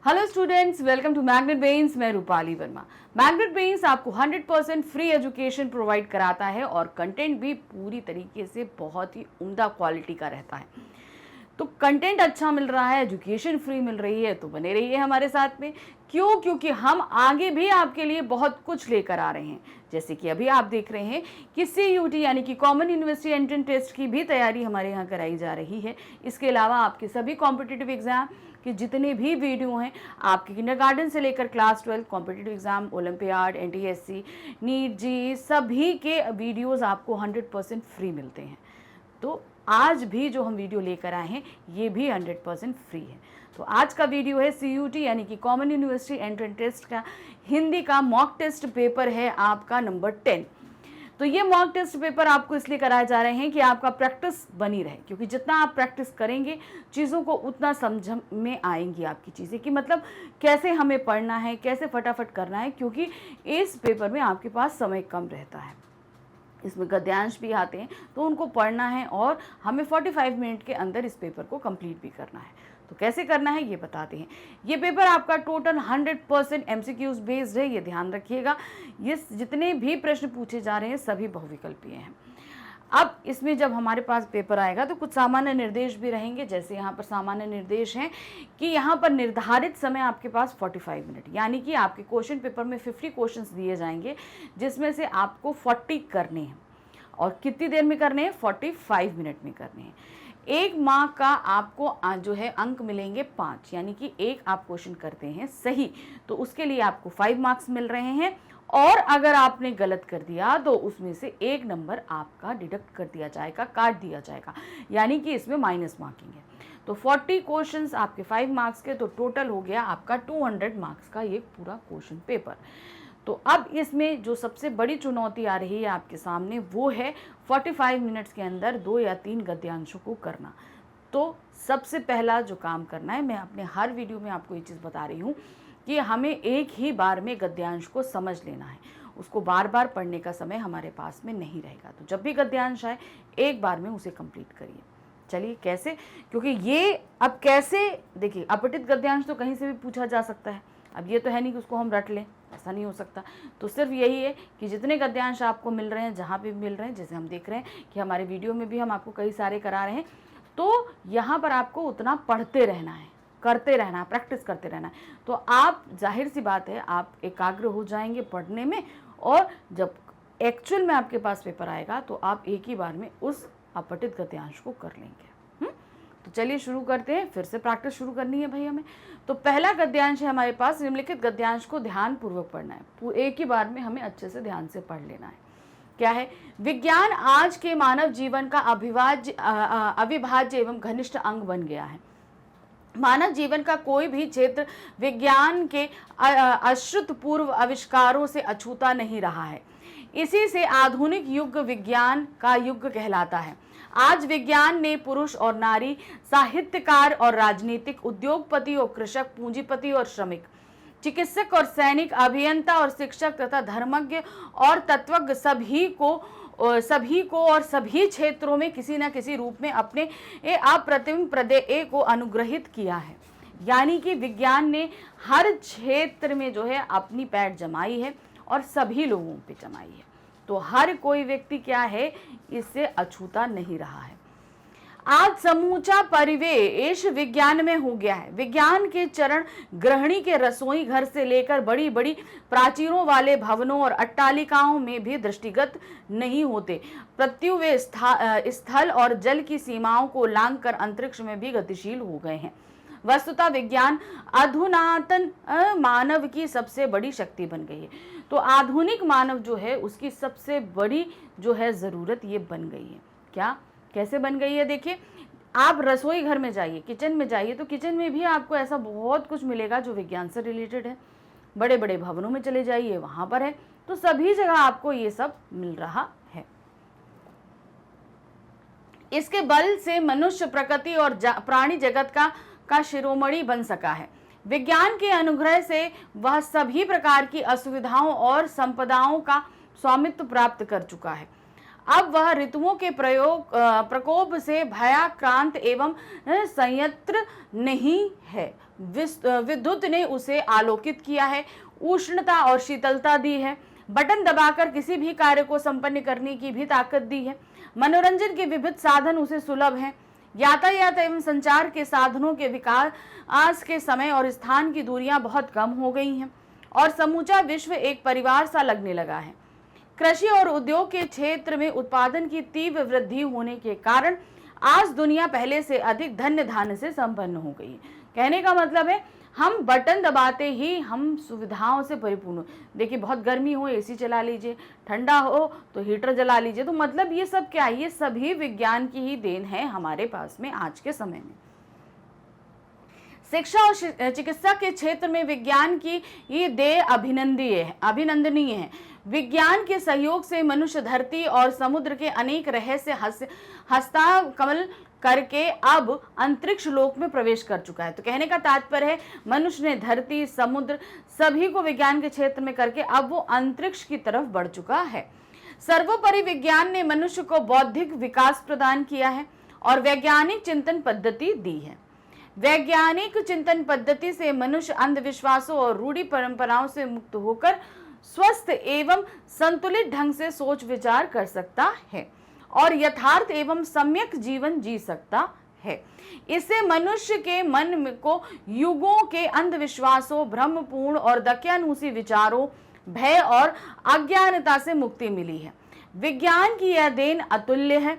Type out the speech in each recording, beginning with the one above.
Hello students, welcome to magnet brains. मैं Rupali Verma. Magnet brains आपको 100% free education provide कराता है और कंटेंट भी पूरी तरीके से बहुत ही उम्दा क्वालिटी का रहता है। तो कंटेंट अच्छा मिल रहा है, एजुकेशन फ्री मिल रही है, तो बने रहिए हमारे साथ में। क्यों? क्योंकि हम आगे भी आपके लिए बहुत कुछ लेकर आ रहे हैं। जैसे कि अभी आप देख रहे हैं कि CUT यानी कि कॉमन यूनिवर्सिटी एंट्रेंस टेस्ट की भी तैयारी हमारे यहाँ कराई जा रही है। इसके अलावा आपके सभी कॉम्पिटिटिव एग्जाम कि जितने भी वीडियो हैं, आपके किंडरगार्टन से लेकर class 12 competitive exam, olympiad, NTSC, NEET, JEE, सभी के वीडियोस आपको 100% फ्री मिलते हैं। तो आज भी जो हम वीडियो लेकर आए हैं ये भी 100% फ्री है। तो आज का वीडियो है CUT यानी कि कॉमन यूनिवर्सिटी एंट्रेंस टेस्ट का हिंदी का मॉक टेस्ट पेपर है आपका नंबर 10। तो ये मॉक टेस्ट पेपर आपको इसलिए कराए जा रहे हैं कि आपका प्रैक्टिस बनी रहे, क्योंकि जितना आप प्रैक्टिस करेंगे चीज़ों को उतना समझ में आएंगी आपकी चीज़ें कि मतलब कैसे हमें पढ़ना है, कैसे फटाफट करना है, क्योंकि इस पेपर में आपके पास समय कम रहता है। इसमें गद्यांश भी आते हैं तो उनको पढ़ना है और हमें 45 मिनट के अंदर इस पेपर को कंप्लीट भी करना है। तो कैसे करना है ये बताते हैं। ये पेपर आपका टोटल 100% MCQs बेस्ड है, ये ध्यान रखिएगा। ये जितने भी प्रश्न पूछे जा रहे हैं सभी बहुविकल्पीय हैं। अब इसमें जब हमारे पास पेपर आएगा तो कुछ सामान्य निर्देश भी रहेंगे। जैसे यहाँ पर सामान्य निर्देश हैं कि यहाँ पर निर्धारित समय आपके पास 45 मिनट, यानी कि आपके क्वेश्चन पेपर में 50 क्वेश्चंस दिए जाएंगे जिसमें से आपको 40 करने हैं। और कितनी देर में करने हैं? 45 मिनट में करने हैं। 1 मार्क का आपको जो है अंक मिलेंगे 5, यानी कि एक आप क्वेश्चन करते हैं सही तो उसके लिए आपको 5 मार्क्स मिल रहे हैं। और अगर आपने गलत कर दिया तो उसमें से 1 नंबर आपका डिडक्ट कर दिया जाएगा, काट दिया जाएगा, यानी कि इसमें माइनस मार्किंग है। तो 40 क्वेश्चंस आपके 5 मार्क्स के, तो टोटल हो गया आपका 200 मार्क्स का ये पूरा क्वेश्चन पेपर। तो अब इसमें जो सबसे बड़ी चुनौती आ रही है आपके सामने वो है 45 मिनट्स के अंदर 2 या 3 गद्यांशों को करना। तो सबसे पहला जो काम करना है, मैं अपने हर वीडियो में आपको ये चीज़ बता रही हूँ कि हमें एक ही बार में गद्यांश को समझ लेना है, उसको बार बार पढ़ने का समय हमारे पास में नहीं रहेगा। तो जब भी गद्यांश आए एक बार में उसे कंप्लीट करिए। चलिए कैसे, क्योंकि ये अब कैसे देखिए, अपठित गद्यांश तो कहीं से भी पूछा जा सकता है। अब ये तो है नहीं कि उसको हम रट लें, ऐसा नहीं हो सकता। तो सिर्फ यही है कि जितने गद्यांश आपको मिल रहे हैं, जहाँ पे भी मिल रहे हैं, जैसे हम देख रहे हैं कि हमारे वीडियो में भी हम आपको कई सारे करा रहे हैं, तो यहाँ पर आपको उतना पढ़ते रहना है, करते रहना है, प्रैक्टिस करते रहना है। तो आप जाहिर सी बात है आप एकाग्र हो जाएंगे पढ़ने में, और जब एक्चुअल में आपके पास पेपर आएगा तो आप एक ही बार में उस अपठित गद्यांश को कर लेंगे। तो चलिए शुरू करते हैं, फिर से प्रैक्टिस शुरू करनी है भाई हमें। तो पहला गद्यांश है हमारे पास, निम्नलिखित गद्यांश को ध्यान पूर्वक पढ़ना है, एक ही बार में हमें अच्छे से ध्यान से पढ़ लेना है। क्या है? विज्ञान आज के मानव जीवन का अविभाज्य एवं घनिष्ठ अंग बन गया है। मानव जीवन का कोई भी क्षेत्र विज्ञान के अश्रुतपूर्व आविष्कारों से अछूता नहीं रहा है। इसी से आधुनिक युग विज्ञान का युग कहलाता है। आज विज्ञान ने पुरुष और नारी, साहित्यकार और राजनीतिक, उद्योगपति और कृषक, पूंजीपति और श्रमिक, चिकित्सक और सैनिक, अभियंता और शिक्षक तथा धर्मज्ञ और तत्वज्ञ सभी को और सभी क्षेत्रों में किसी न किसी रूप में अपने अप्रतिम प्रदेय को अनुग्रहित किया है। यानी कि विज्ञान ने हर क्षेत्र में जो है अपनी पैठ जमाई है और सभी लोगों पे जमाई है। तो हर कोई व्यक्ति क्या है, इससे अछूता नहीं रहा है। आज समूचा परिवेश विज्ञान में हो गया है। विज्ञान के चरण गृहिणी के रसोई घर से लेकर बड़ी बड़ी प्राचीरों वाले भवनों और अट्टालिकाओं में भी दृष्टिगत नहीं होते, प्रत्यु वे स्थल और जल की सीमाओं को लांघकर अंतरिक्ष में भी गतिशील हो गए हैं। वस्तुतः विज्ञान अधुनातन मानव की सबसे बड़ी शक्ति बन गई है। तो आधुनिक मानव जो है उसकी सबसे बड़ी जो है ज़रूरत ये बन गई है। क्या? कैसे बन गई है? देखिए, आप रसोई घर में जाइए, किचन में जाइए, तो किचन में भी आपको ऐसा बहुत कुछ मिलेगा जो विज्ञान से रिलेटेड है। बड़े बड़े भवनों में चले जाइए, वहाँ पर है। तो सभी जगह आपको ये सब मिल रहा है। इसके बल से मनुष्य प्रकृति और प्राणी जगत का शिरोमणि बन सका है। विज्ञान के अनुग्रह से वह सभी प्रकार की असुविधाओं और संपदाओं का स्वामित्व प्राप्त कर चुका है। अब वह ऋतुओं के प्रकोप से भयाक्रांत एवं संयंत्र नहीं है। विद्युत ने उसे आलोकित किया है, उष्णता और शीतलता दी है, बटन दबाकर किसी भी कार्य को संपन्न करने की भी ताकत दी है। मनोरंजन के विविध साधन उसे सुलभ हैं। यातायात एवं संचार के साधनों के विकास आज के समय और स्थान की दूरियां बहुत कम हो गई हैं और समूचा विश्व एक परिवार सा लगने लगा है। कृषि और उद्योग के क्षेत्र में उत्पादन की तीव्र वृद्धि होने के कारण आज दुनिया पहले से अधिक धन्य धान्य से संपन्न हो गई है। कहने का मतलब है हम बटन दबाते ही हम सुविधाओं से परिपूर्ण। देखिए बहुत गर्मी हो एसी चला लीजिए, ठंडा हो तो हीटर जला लीजिए। तो मतलब ये सब क्या है, ये सभी विज्ञान की ही देन है हमारे पास में आज के समय में। शिक्षा और चिकित्सा के क्षेत्र में विज्ञान की ये देन अभिनंदनीय है। विज्ञान के सहयोग से मनुष्य धरती और समुद्र के अनेक रहस्य हस्तकमल करके अब अंतरिक्ष लोक में प्रवेश कर चुका है। तो कहने का तात्पर्य है मनुष्य ने धरती, समुद्र सभी को विज्ञान के क्षेत्र में करके अब वो अंतरिक्ष की तरफ बढ़ चुका है। सर्वोपरि विज्ञान ने मनुष्य को बौद्धिक विकास प्रदान किया है और वैज्ञानिक चिंतन पद्धति दी है। वैज्ञानिक चिंतन पद्धति से मनुष्य अंधविश्वासों और रूढ़ि परंपराओं से मुक्त होकर स्वस्थ एवं संतुलित ढंग से सोच विचार कर सकता है और यथार्थ एवं सम्यक जीवन जी सकता है। इससे मनुष्य के मन को युगों के अंधविश्वासों, भ्रमपूर्ण और दक्यानुसी विचारों, भय और अज्ञानता से मुक्ति मिली है। विज्ञान की यह देन अतुल्य है।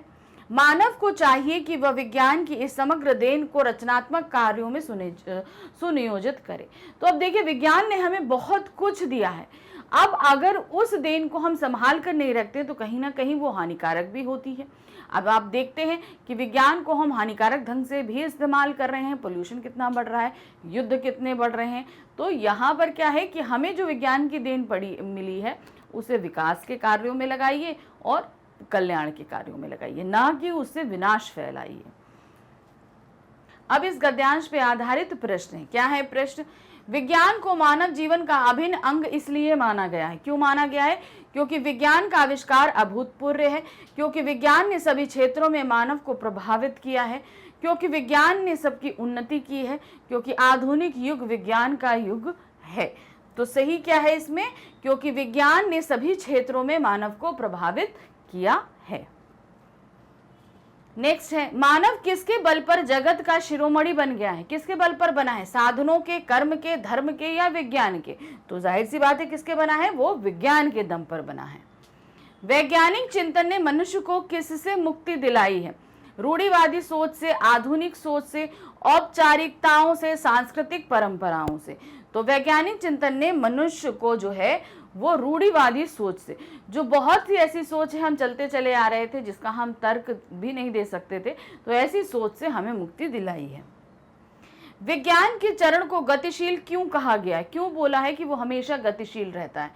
मानव को चाहिए कि वह विज्ञान की इस समग्र देन को रचनात्मक कार्यों में सुनियोजित करे। तो अब देखिए विज्ञान ने हमें बहुत कुछ दिया है। अब अगर उस देन को हम संभाल कर नहीं रखते तो कहीं ना कहीं वो हानिकारक भी होती है। अब आप देखते हैं कि विज्ञान को हम हानिकारक ढंग से भी इस्तेमाल कर रहे हैं। पोल्यूशन कितना बढ़ रहा है, युद्ध कितने बढ़ रहे हैं। तो यहाँ पर क्या है कि हमें जो विज्ञान की देन मिली है उसे विकास के कार्यों में लगाइए और कल्याण के कार्यों में लगाइए, ना कि उससे विनाश फैलाइए। अब इस गद्यांश पे आधारित प्रश्न है। क्या है प्रश्न? विज्ञान को मानव जीवन का अभिन्न अंग इसलिए माना गया है। क्यों माना गया है? क्योंकि विज्ञान का आविष्कार अभूतपूर्व है, क्योंकि विज्ञान ने सभी क्षेत्रों में मानव को प्रभावित किया है, क्योंकि विज्ञान ने सबकी उन्नति की है, क्योंकि आधुनिक युग विज्ञान का युग है। तो सही क्या है इसमें? क्योंकि विज्ञान ने सभी क्षेत्रों में मानव को प्रभावित किया है। नेक्स्ट है, मानव किसके बल पर जगत का शिरोमणि बन गया है? किसके बल पर बना है? साधनों के, कर्म के, धर्म के या विज्ञान के? तो जाहिर सी बात है किसके बना है? वो विज्ञान के दम पर बना है। वैज्ञानिक चिंतन ने मनुष्य को किससे मुक्ति दिलाई है? रूढ़िवादी सोच से, आधुनिक सोच से, औपचारिकताओं से, सांस्कृतिक परंपराओं से। तो वैज्ञानिक चिंतन ने मनुष्य को जो है वो रूढ़िवादी सोच से, जो बहुत सी ऐसी सोच है हम चलते चले आ रहे थे जिसका हम तर्क भी नहीं दे सकते थे, तो ऐसी सोच से हमें मुक्ति दिलाई है। विज्ञान के चरण को गतिशील क्यों कहा गया है? क्यों बोला है कि वो हमेशा गतिशील रहता है?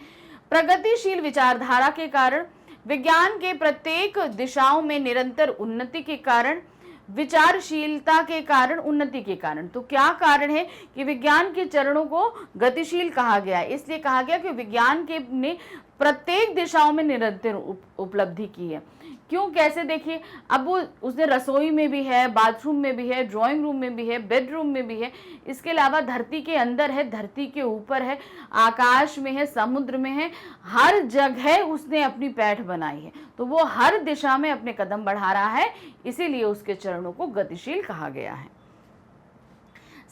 प्रगतिशील विचारधारा के कारण, विज्ञान के प्रत्येक दिशाओं में निरंतर उन्नति के कारण, विचारशीलता के कारण, उन्नति के कारण। तो क्या कारण है कि विज्ञान के चरणों को गतिशील कहा गया है? इसलिए कहा गया कि विज्ञान के ने प्रत्येक दिशाओं में निरंतर उपलब्धि की है। क्यों, कैसे? देखिए, अब वो उसने रसोई में भी है, बाथरूम में भी है, ड्राइंग रूम में भी है, बेडरूम में भी है, इसके अलावा धरती के अंदर है, धरती के ऊपर है, आकाश में है, समुद्र में है, हर जगह उसने अपनी पैठ बनाई है। तो वो हर दिशा में अपने कदम बढ़ा रहा है, इसीलिए उसके चरणों को गतिशील कहा गया है।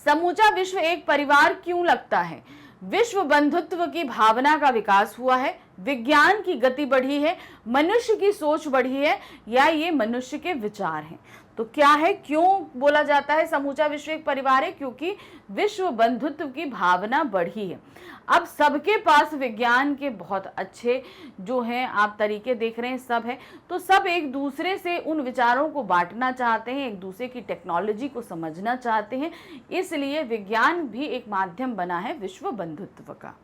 समूचा विश्व एक परिवार क्यों लगता है? विश्व बंधुत्व की भावना का विकास हुआ है, विज्ञान की गति बढ़ी है, मनुष्य की सोच बढ़ी है, या ये मनुष्य के विचार हैं? तो क्या है, क्यों बोला जाता है समूचा विश्व एक परिवार है? क्योंकि विश्व बंधुत्व की भावना बढ़ी है। अब सबके पास विज्ञान के बहुत अच्छे जो हैं आप तरीके देख रहे हैं, सब है, तो सब एक दूसरे से उन विचारों को बांटना चाहते हैं, एक दूसरे की टेक्नोलॉजी को समझना चाहते हैं, इसलिए विज्ञान भी एक माध्यम बना है विश्व बंधुत्व का।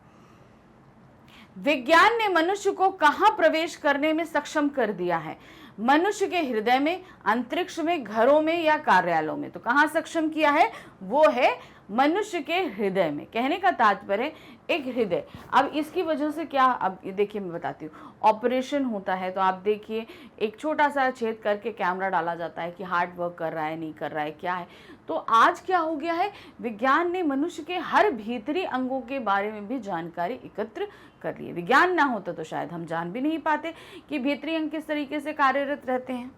विज्ञान ने मनुष्य को कहां प्रवेश करने में सक्षम कर दिया है? मनुष्य के हृदय में, अंतरिक्ष में, घरों में या कार्यालयों में? तो कहां सक्षम किया है? वो है मनुष्य के हृदय में। कहने का तात्पर्य है एक हृदय। अब इसकी वजह से क्या, अब देखिए मैं बताती हूँ, ऑपरेशन होता है तो आप देखिए एक छोटा सा छेद करके कैमरा डाला जाता है कि हार्ट वर्क कर रहा है नहीं कर रहा है क्या है। तो आज क्या हो गया है, विज्ञान ने मनुष्य के हर भीतरी अंगों के बारे में भी जानकारी एकत्र कर ली है। विज्ञान ना होता तो शायद हम जान भी नहीं पाते कि भीतरी अंग किस तरीके से कार्यरत रहते हैं।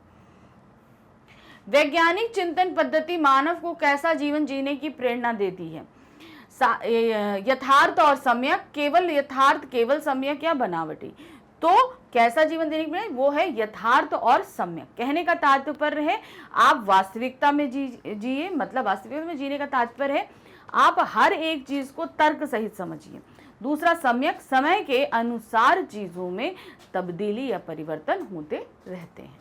वैज्ञानिक चिंतन पद्धति मानव को कैसा जीवन जीने की प्रेरणा देती है? यथार्थ और सम्यक, केवल यथार्थ, केवल सम्यक या बनावटी। तो कैसा जीवन देने की, वो है यथार्थ और सम्यक। कहने का तात्पर्य है आप वास्तविकता में जिए, मतलब वास्तविकता में जीने का तात्पर्य है आप हर एक चीज को तर्क सहित समझिए। दूसरा सम्यक, समय के अनुसार चीजों में तब्दीली या परिवर्तन होते रहते हैं।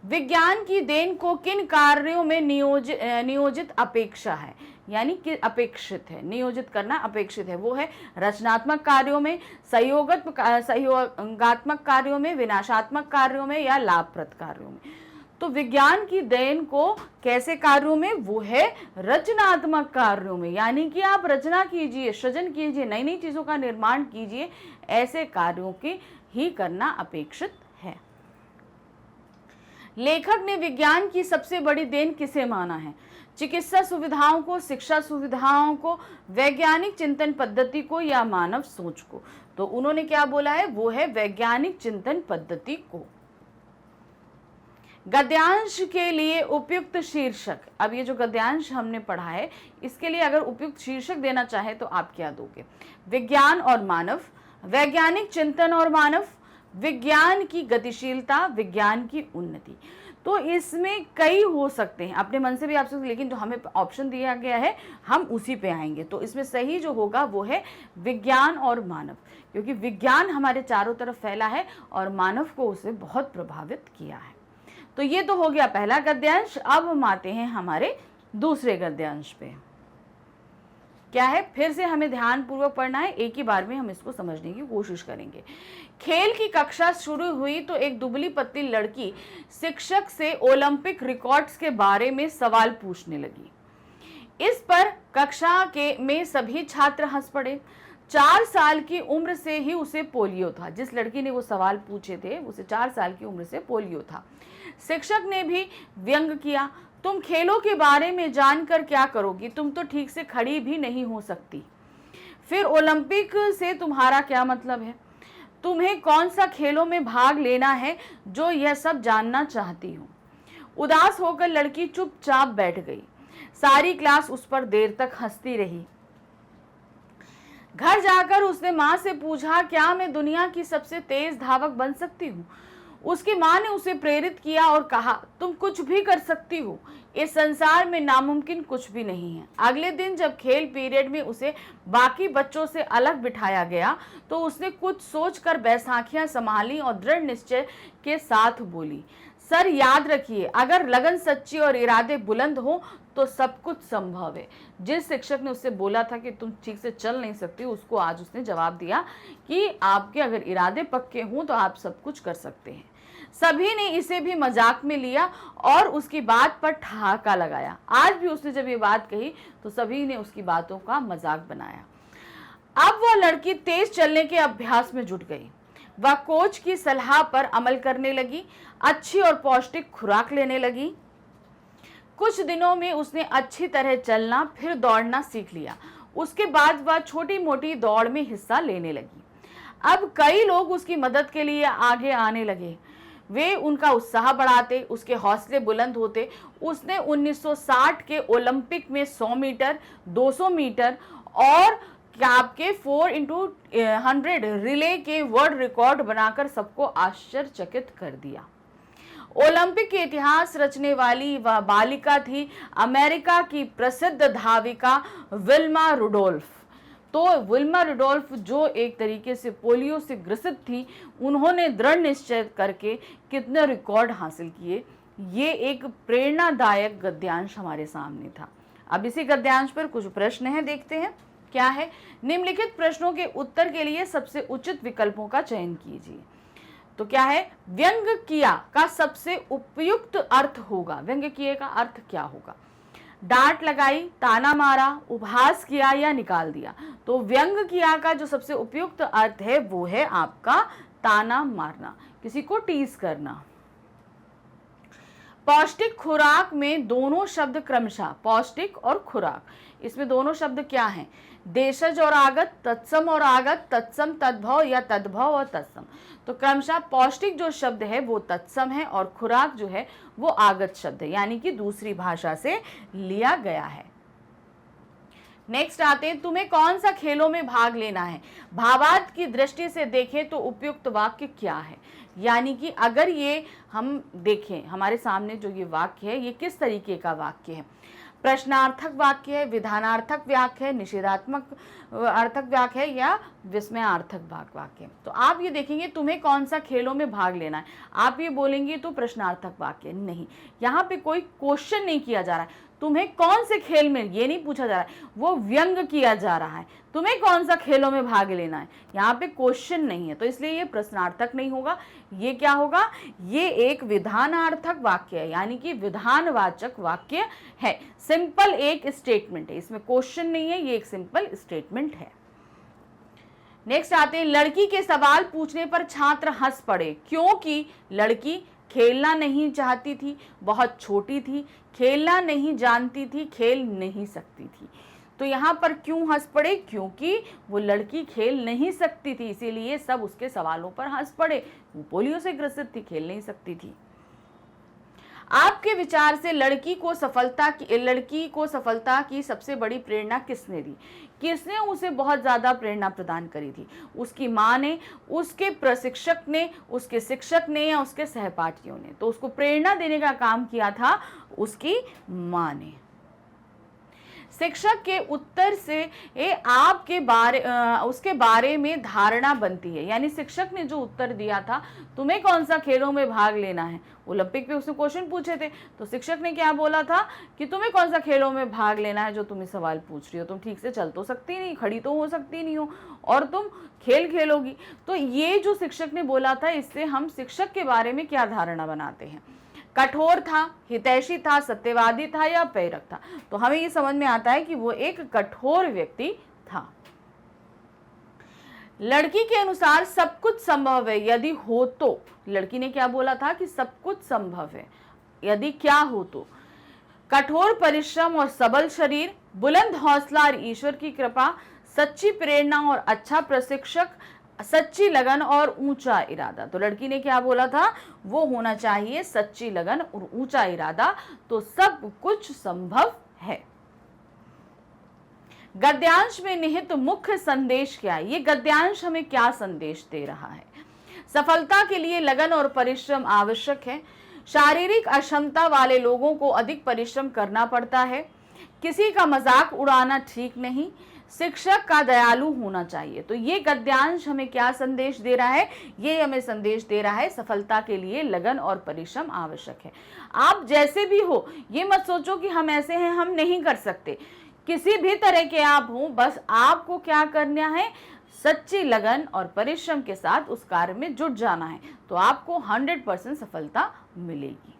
विज्ञान की देन को किन कार्यों में नियोजित अपेक्षा है, यानी कि अपेक्षित है, नियोजित करना अपेक्षित है। वो है रचनात्मक कार्यों में, सहयोगात्मक कार्यों में, विनाशात्मक कार्यों में या लाभप्रद कार्यों में। तो विज्ञान की देन को कैसे कार्यों में, वो है रचनात्मक कार्यों में, यानी कि आप रचना कीजिए, सृजन कीजिए, नई नई चीजों का निर्माण कीजिए, ऐसे कार्यों के ही करना अपेक्षित है। लेखक ने विज्ञान की सबसे बड़ी देन किसे माना है? चिकित्सा सुविधाओं को, शिक्षा सुविधाओं को, वैज्ञानिक चिंतन पद्धति को या मानव सोच को? तो उन्होंने क्या बोला है, वो है वैज्ञानिक चिंतन पद्धति को। गद्यांश के लिए उपयुक्त शीर्षक। अब ये जो गद्यांश हमने पढ़ा है इसके लिए अगर उपयुक्त शीर्षक देना चाहे तो आप क्या दोगे? विज्ञान और मानव, वैज्ञानिक चिंतन और मानव, विज्ञान की गतिशीलता, विज्ञान की उन्नति। तो इसमें कई हो सकते हैं, अपने मन से भी आप सकते, लेकिन जो हमें ऑप्शन दिया गया है हम उसी पे आएंगे। तो इसमें सही जो होगा वो है विज्ञान और मानव, क्योंकि विज्ञान हमारे चारों तरफ फैला है और मानव को उसे बहुत प्रभावित किया है। तो ये तो हो गया पहला गद्यांश। अब हम आते हैं हमारे दूसरे गद्यांश पे। क्या है, फिर से हमें ध्यान पूर्वक पढ़ना है, एक ही बार में हम इसको समझने की कोशिश करेंगे। खेल की कक्षा शुरू हुई तो एक दुबली पतली लड़की शिक्षक से ओलंपिक रिकॉर्ड्स के बारे में सवाल पूछने लगी। इस पर कक्षा के में सभी छात्र हंस पड़े। 4 साल की उम्र से ही उसे पोलियो था। जिस लड़की ने वो सवाल पूछे थे उसे 4 साल की उम्र से पोलियो था। शिक्षक ने भी व्यंग किया, तुम खेलों के बारे में जानकर क्या करोगी? तुम तो ठीक से खड़ी भी नहीं हो सकती। फिर ओलंपिक से तुम्हारा क्या मतलब है? तुम्हें कौन सा खेलों में भाग लेना है जो यह सब जानना चाहती हो? उदास होकर लड़की चुपचाप बैठ गई। सारी क्लास उस पर देर तक हंसती रही। घर जाकर उसने माँ से पूछा, क्या मैं दुनिया की सबसे तेज धावक बन सकती हूँ? उसकी माँ ने उसे प्रेरित किया और कहा, तुम कुछ भी कर सकती हो, इस संसार में नामुमकिन कुछ भी नहीं है। अगले दिन जब खेल पीरियड में उसे बाकी बच्चों से अलग बिठाया गया तो उसने कुछ सोचकर बैसाखियां संभाली और दृढ़ निश्चय के साथ बोली, सर याद रखिए, अगर लगन सच्ची और इरादे बुलंद हो तो सब कुछ संभव है। जिस शिक्षक ने उससे बोला था कि तुम ठीक से चल नहीं सकती, उसको आज उसने जवाब दिया कि आपके अगर इरादे पक्के हों तो आप सब कुछ कर सकते हैं। सभी ने इसे भी मजाक में लिया और उसकी बात पर ठहाका लगाया। आज भी उसने जब ये बात कही तो सभी ने उसकी बातों का मजाक बनाया। अब वह लड़की तेज चलने के अभ्यास में जुट गई। वह कोच की सलाह पर अमल करने लगी, अच्छी और पौष्टिक खुराक लेने लगी। कुछ दिनों में उसने अच्छी तरह चलना फिर दौड़ना सीख लिया। उसके बाद वह छोटी मोटी दौड़ में हिस्सा लेने लगी। अब कई लोग उसकी मदद के लिए आगे आने लगे। वे उनका उत्साह बढ़ाते, उसके हौसले बुलंद होते। उसने 1960 के ओलंपिक में 100 मीटर, 200 मीटर और आपके 4x100 रिले के वर्ल्ड रिकॉर्ड बनाकर सबको आश्चर्यचकित कर दिया। ओलंपिक के इतिहास रचने वाली वह बालिका थी अमेरिका की प्रसिद्ध धाविका विल्मा रुडोल्फ। तो विल्मा रुडोल्फ जो एक तरीके से पोलियो से ग्रसित थी, उन्होंने दृढ़ निश्चय करके कितने रिकॉर्ड हासिल किए। ये एक प्रेरणादायक गद्यांश हमारे सामने था। अब इसी गद्यांश पर कुछ प्रश्न हैं, देखते हैं क्या है। निम्नलिखित प्रश्नों के उत्तर के लिए सबसे उचित विकल्पों का चयन कीजिए। तो क्या है, व्यंग किया का सबसे उपयुक्त अर्थ होगा। व्यंग किए का अर्थ क्या होगा? डांट लगाई, ताना मारा, उपहास किया या निकाल दिया। तो व्यंग किया का जो सबसे उपयुक्त अर्थ है वो है आपका ताना मारना, किसी को टीज करना। पौष्टिक खुराक में दोनों शब्द क्रमशः, पौष्टिक और खुराक, इसमें दोनों शब्द क्या हैं? देशज और आगत, तत्सम और आगत, तत्सम तद्भव या तद्भव और तत्सम। तो क्रमशः पौष्टिक जो शब्द है वो तत्सम है और खुराक जो है वो आगत शब्द है, यानी कि दूसरी भाषा से लिया गया है। नेक्स्ट आते हैं, तुम्हें कौन सा खेलों में भाग लेना है? भावार्थ की दृष्टि से देखें तो उपयुक्त वाक्य क्या है? यानी कि अगर ये हम देखें, हमारे सामने जो ये वाक्य है ये किस तरीके का वाक्य है? प्रश्नार्थक वाक्य है, विधानार्थक वाक्य है, निषेधात्मक अर्थक वाक्य है या विस्मयार्थक वाक्य है? तो आप ये देखेंगे तुम्हें कौन सा खेलों में भाग लेना है, आप ये बोलेंगे तो प्रश्नार्थक वाक्य नहीं, यहाँ पे कोई क्वेश्चन नहीं किया जा रहा है। तुम्हें कौन से खेल में, ये नहीं पूछा जा रहा है, वो व्यंग किया जा रहा है, तुम्हें कौन सा खेलों में भाग लेना है, यहाँ पे क्वेश्चन नहीं है, तो इसलिए ये प्रश्नार्थक नहीं होगा। ये क्या होगा? ये एक विधानार्थक वाक्य है, यानी कि विधानवाचक वाक्य है, सिंपल एक स्टेटमेंट है, इसमें क्वेश्चन नहीं है, ये एक सिंपल स्टेटमेंट है। नेक्स्ट आते हैं, लड़की के सवाल पूछने पर छात्र हंस पड़े क्योंकि लड़की खेलना नहीं चाहती थी, बहुत छोटी थी, खेलना नहीं जानती थी, खेल नहीं सकती थी। तो यहाँ पर क्यों हंस पड़े? क्योंकि वो लड़की खेल नहीं सकती थी, इसीलिए सब उसके सवालों पर हंस पड़े। वो पोलियो से ग्रसित थी, खेल नहीं सकती थी। आपके विचार से लड़की को सफलता की सबसे बड़ी प्रेरणा किसने दी? किसने उसे बहुत ज्यादा प्रेरणा प्रदान करी थी? उसकी माँ ने, उसके प्रशिक्षक ने, उसके शिक्षक ने या उसके सहपाठियों ने? तो उसको प्रेरणा देने का काम किया था उसकी माँ ने। शिक्षक के उत्तर से उसके बारे में धारणा बनती है, यानी शिक्षक ने जो उत्तर दिया था, तुम्हें कौन सा खेलों में भाग लेना है, ओलंपिक पे उसने क्वेश्चन पूछे थे, तो शिक्षक ने क्या बोला था कि तुम्हें कौन सा खेलों में भाग लेना है जो तुम्हें सवाल पूछ रही हो, तुम ठीक से चल तो सकती नहीं, खड़ी तो हो सकती नहीं हो, और तुम खेल खेलोगी। तो ये जो शिक्षक ने बोला था, इससे हम शिक्षक के बारे में क्या धारणा बनाते हैं? कठोर था, हितैषी था, सत्यवादी था या प्रेरक था? तो हमें ये समझ में आता है कि वो एक कठोर व्यक्ति था। लड़की के अनुसार सब कुछ संभव है यदि हो तो, लड़की ने क्या बोला था कि सब कुछ संभव है यदि क्या हो तो? कठोर परिश्रम और सबल शरीर, बुलंद हौसला और ईश्वर की कृपा, सच्ची प्रेरणा और अच्छा प्रशिक्षक, सच्ची लगन और ऊंचा इरादा। तो लड़की ने क्या बोला था? वो होना चाहिए सच्ची लगन और ऊंचा इरादा, तो सब कुछ संभव है। गद्यांश में निहित मुख्य संदेश क्या है? ये गद्यांश हमें क्या संदेश दे रहा है? सफलता के लिए लगन और परिश्रम आवश्यक है। शारीरिक अक्षमता वाले लोगों को अधिक परिश्रम करना पड़ता है। किसी का मजाक उड़ाना ठीक नहीं। शिक्षक का दयालु होना चाहिए। तो ये गद्यांश हमें क्या संदेश दे रहा है? ये हमें संदेश दे रहा है सफलता के लिए लगन और परिश्रम आवश्यक है। आप जैसे भी हो, ये मत सोचो कि हम ऐसे हैं, हम नहीं कर सकते। किसी भी तरह के आप हो, बस आपको क्या करना है? सच्ची लगन और परिश्रम के साथ उस कार्य में जुट जाना है, तो आपको 100% सफलता मिलेगी।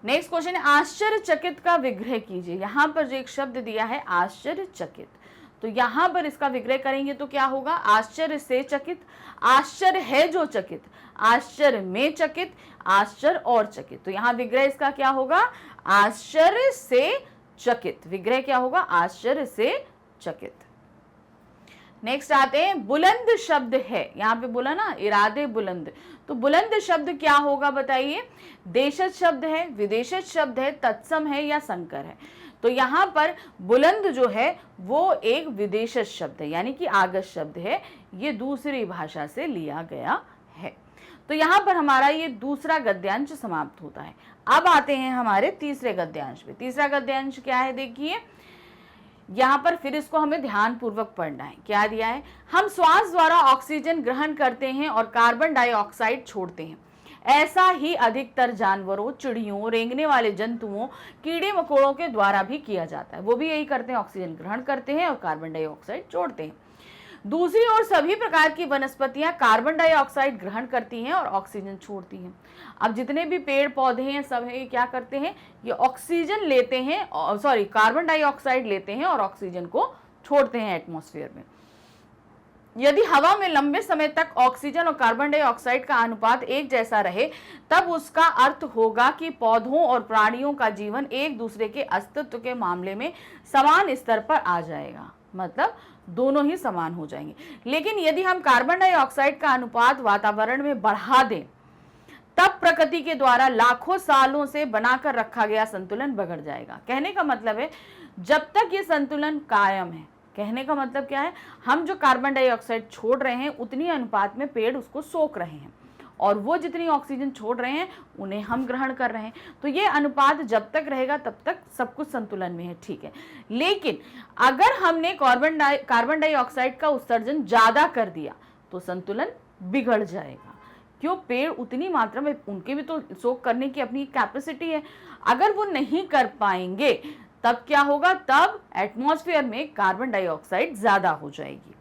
नेक्स्ट क्वेश्चन है, आश्चर्यचकित का विग्रह कीजिए। यहां पर जो एक शब्द दिया है आश्चर्यचकित, तो यहां पर इसका विग्रह करेंगे तो क्या होगा? आश्चर्य से चकित, आश्चर्य है जो चकित, आश्चर्य में चकित, आश्चर्य और चकित। तो यहां विग्रह इसका क्या होगा? आश्चर्य से चकित। विग्रह क्या होगा? आश्चर्य से चकित। नेक्स्ट आते हैं, बुलंद शब्द है। यहाँ पे बोला ना इरादे बुलंद, तो बुलंद शब्द क्या होगा बताइए? देशज शब्द है, विदेशज शब्द है, तत्सम है या संकर है? तो यहाँ पर बुलंद जो है वो एक विदेशज शब्द है, यानी कि आगत शब्द है, ये दूसरी भाषा से लिया गया है। तो यहाँ पर हमारा ये दूसरा गद्यांश समाप्त होता है। अब आते हैं हमारे तीसरे गद्यांश पे। तीसरा गद्यांश क्या है? देखिए यहाँ पर फिर इसको हमें ध्यान पूर्वक पढ़ना है। क्या दिया है? हम श्वास द्वारा ऑक्सीजन ग्रहण करते हैं और कार्बन डाइऑक्साइड छोड़ते हैं। ऐसा ही अधिकतर जानवरों, चिड़ियों, रेंगने वाले जंतुओं, कीड़े मकोड़ों के द्वारा भी किया जाता है। वो भी यही करते हैं, ऑक्सीजन ग्रहण करते हैं और कार्बन डाइऑक्साइड छोड़ते हैं। दूसरी ओर सभी प्रकार की वनस्पतियां कार्बन डाइऑक्साइड ग्रहण करती हैं और ऑक्सीजन छोड़ती हैं। अब जितने भी पेड़ पौधे हैं सब ये क्या करते हैं, ये ऑक्सीजन लेते हैं, कार्बन डाइऑक्साइड लेते हैं और ऑक्सीजन को छोड़ते हैं एटमॉस्फेयर में। यदि हवा में लंबे समय तक ऑक्सीजन और कार्बन डाइऑक्साइड का अनुपात एक जैसा रहे, तब उसका अर्थ होगा कि पौधों और प्राणियों का जीवन एक दूसरे के अस्तित्व के मामले में समान स्तर पर आ जाएगा, मतलब दोनों ही समान हो जाएंगे। लेकिन यदि हम कार्बन डाइऑक्साइड का अनुपात वातावरण में बढ़ा दें, तब प्रकृति के द्वारा लाखों सालों से बनाकर रखा गया संतुलन बिगड़ जाएगा। कहने का मतलब है जब तक ये संतुलन कायम है, कहने का मतलब क्या है, हम जो कार्बन डाइऑक्साइड छोड़ रहे हैं उतनी अनुपात में पेड़ उसको सोख रहे हैं और वो जितनी ऑक्सीजन छोड़ रहे हैं उन्हें हम ग्रहण कर रहे हैं। तो ये अनुपात जब तक रहेगा तब तक सब कुछ संतुलन में है, ठीक है। लेकिन अगर हमने कार्बन डाइऑक्साइड का उत्सर्जन ज्यादा कर दिया तो संतुलन बिगड़ जाएगा। क्यों, पेड़ उतनी मात्रा में, उनके भी तो सोख करने की अपनी कैपेसिटी है। अगर वो नहीं कर पाएंगे तब क्या होगा, तब एटमॉस्फेयर में कार्बन डाइऑक्साइड ज्यादा हो जाएगी।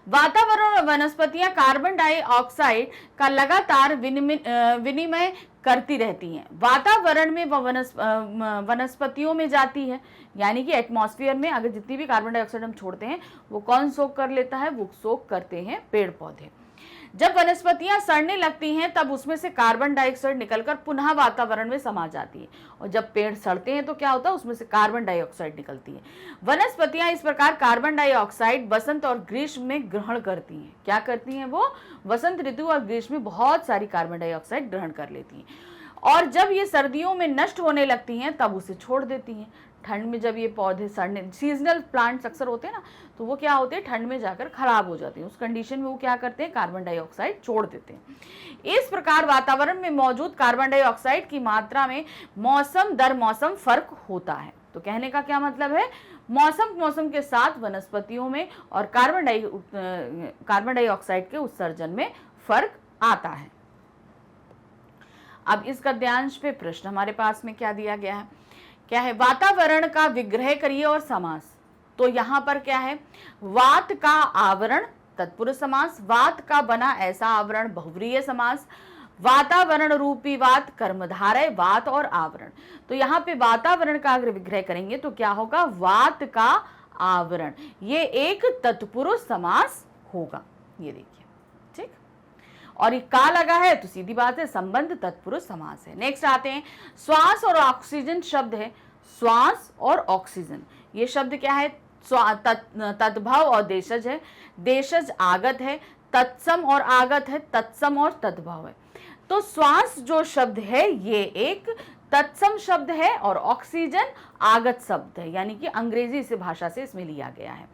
वातावरण और वनस्पतियां कार्बन डाइऑक्साइड का लगातार विनिमय करती रहती हैं। वातावरण में वनस्पतियों में जाती है, यानी कि एटमॉस्फेयर में अगर जितनी भी कार्बन डाइऑक्साइड हम छोड़ते हैं वो कौन सोख कर लेता है, वो सोख करते हैं पेड़ पौधे। जब वनस्पतियां सड़ने लगती हैं तब उसमें से कार्बन डाइऑक्साइड निकलकर पुनः वातावरण में समा जाती है, और जब पेड़ सड़ते हैं तो क्या होता है, उसमें से कार्बन डाइऑक्साइड निकलती है। वनस्पतियां इस प्रकार कार्बन डाइऑक्साइड वसंत और ग्रीष्म में ग्रहण करती हैं। क्या करती हैं वो, वसंत ऋतु और ग्रीष्म में बहुत सारी कार्बन डाइऑक्साइड ग्रहण कर लेती हैं, और जब ये सर्दियों में नष्ट होने लगती हैं तब उसे छोड़ देती हैं। ठंड में जब ये पौधे सड़ने, सीजनल प्लांट्स अक्सर होते हैं ना, तो वो क्या होते हैं, ठंड में जाकर खराब हो जाते हैं। उस कंडीशन में वो क्या करते हैं, कार्बन डाइऑक्साइड छोड़ देते हैं। इस प्रकार वातावरण में मौजूद कार्बन डाइऑक्साइड की मात्रा में मौसम दर मौसम फर्क होता है। तो कहने का क्या मतलब है, मौसम के साथ वनस्पतियों में और कार्बन डाइऑक्साइड के उत्सर्जन में फर्क आता है। अब इस गद्यांश पे प्रश्न हमारे पास में क्या दिया गया है, क्या है, वातावरण का विग्रह करिए और समास। तो यहां पर क्या है, वात का आवरण तत्पुरुष समास, वात का बना ऐसा आवरण बहुव्रीहि समास, वातावरण रूपी वात कर्मधारय वात और आवरण। तो यहाँ पे वातावरण का अगर विग्रह करेंगे तो क्या होगा, वात का आवरण, ये एक तत्पुरुष समास होगा। ये देखिए, ठीक, और ये का लगा है तो सीधी बात है संबंध तत्पुरुष समास है। नेक्स्ट आते हैं, श्वास और ऑक्सीजन शब्द है। श्वास और ऑक्सीजन, ये शब्द क्या है, तद्भव और देशज है। देशज आगत है, तत्सम और आगत है, तत्सम और तद्भव है। तो श्वास जो शब्द है ये एक तत्सम शब्द है और ऑक्सीजन आगत शब्द है, यानी कि अंग्रेजी से भाषा से इसमें लिया गया है।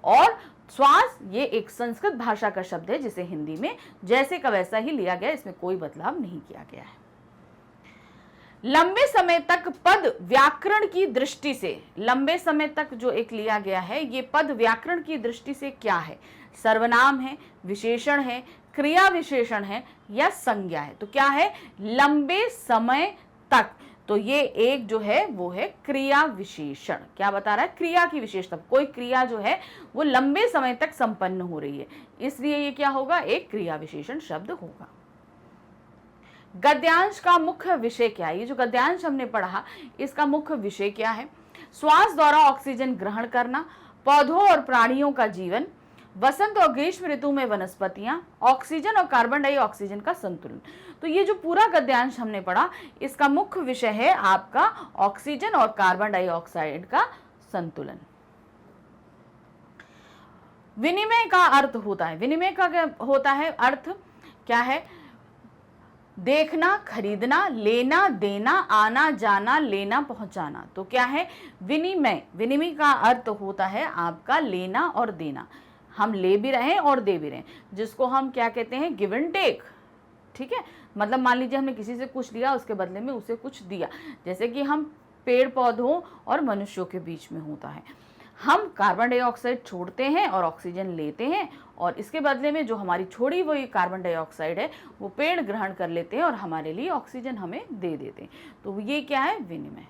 और श्वास ये एक संस्कृत भाषा का शब्द है जिसे हिंदी में जैसे का वैसा ही लिया गया, इसमें कोई बदलाव नहीं किया गया है। लंबे समय तक पद व्याकरण की दृष्टि से, लंबे समय तक जो एक लिया गया है, ये पद व्याकरण की दृष्टि से क्या है, सर्वनाम है, विशेषण है, क्रिया विशेषण है या संज्ञा है। तो क्या है, लंबे समय तक, तो ये एक जो है वो है क्रिया विशेषण। क्या बता रहा है, क्रिया की विशेषता, कोई क्रिया जो है वो लंबे समय तक संपन्न हो रही है, इसलिए ये क्या होगा, एक क्रिया विशेषण शब्द होगा। गद्यांश का मुख्य विषय क्या है, ये जो गद्यांश हमने पढ़ा इसका मुख्य विषय क्या है, श्वास द्वारा ऑक्सीजन ग्रहण करना, पौधों और प्राणियों का जीवन, वसंत और ग्रीष्म ऋतु में वनस्पतियां, ऑक्सीजन और कार्बन डाइऑक्सीजन का संतुलन। तो ये जो पूरा गद्यांश हमने पढ़ा इसका मुख्य विषय है आपका ऑक्सीजन और कार्बन डाइऑक्साइड का संतुलन। विनिमय का अर्थ होता है, विनिमय का क्या होता है, अर्थ क्या है, देखना, खरीदना, लेना, देना, आना जाना, लेना, पहुंचाना। तो क्या है, विनिमय, विनिमय का अर्थ होता है आपका लेना और देना, हम ले भी रहे हैं और दे भी रहे हैं, जिसको हम क्या कहते हैं, गिव एंड टेक। ठीक है, मतलब मान लीजिए हमने किसी से कुछ लिया, उसके बदले में उसे कुछ दिया, जैसे कि हम पेड़ पौधों और मनुष्यों के बीच में होता है। हम कार्बन डाइऑक्साइड छोड़ते हैं और ऑक्सीजन लेते हैं, और इसके बदले में जो हमारी छोड़ी हुई कार्बन डाइऑक्साइड है वो पेड़ ग्रहण कर लेते हैं और हमारे लिए ऑक्सीजन हमें दे देते हैं। तो ये क्या है, विनिमय।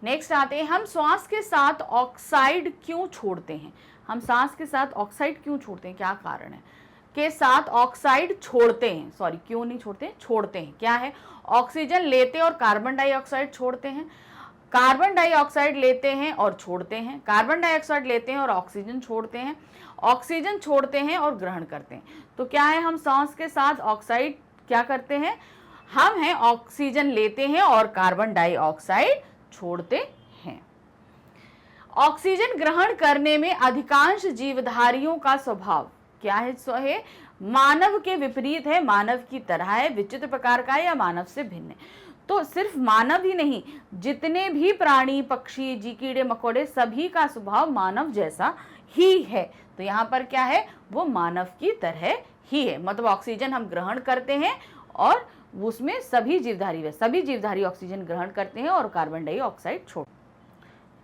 नेक्स्ट आते हैं, हम श्वास के साथ ऑक्साइड क्यों छोड़ते हैं? हम सांस के साथ ऑक्साइड क्यों छोड़ते हैं, क्या कारण है? के साथ ऑक्साइड छोड़ते हैं, सॉरी क्यों नहीं छोड़ते, छोड़ते हैं। क्या है? ऑक्सीजन लेते और कार्बन डाइऑक्साइड छोड़ते हैं, कार्बन डाइऑक्साइड लेते हैं और छोड़ते हैं, कार्बन डाइऑक्साइड लेते हैं और ऑक्सीजन छोड़ते हैं, ऑक्सीजन छोड़ते हैं और ग्रहण करते हैं। तो क्या है, हम सांस के साथ ऑक्साइड क्या करते हैं, हम हैं ऑक्सीजन लेते हैं और कार्बन डाइऑक्साइड छोड़ते हैं। ऑक्सीजन ग्रहण करने में अधिकांश जीवधारियों का स्वभाव क्या है? है मानव के विपरीत है, मानव की तरह है, विचित्र प्रकार का है या मानव से भिन्न है। तो सिर्फ मानव ही नहीं, जितने भी प्राणी, पक्षी, जी, कीड़े मकोड़े, सभी का स्वभाव मानव जैसा ही है। तो यहाँ पर क्या है, वो मानव की तरह ही है। मतलब ऑक्सीजन हम ग्रहण करते हैं और उसमें सभी जीवधारी ऑक्सीजन ग्रहण करते हैं और कार्बन डाइऑक्साइड छोड़।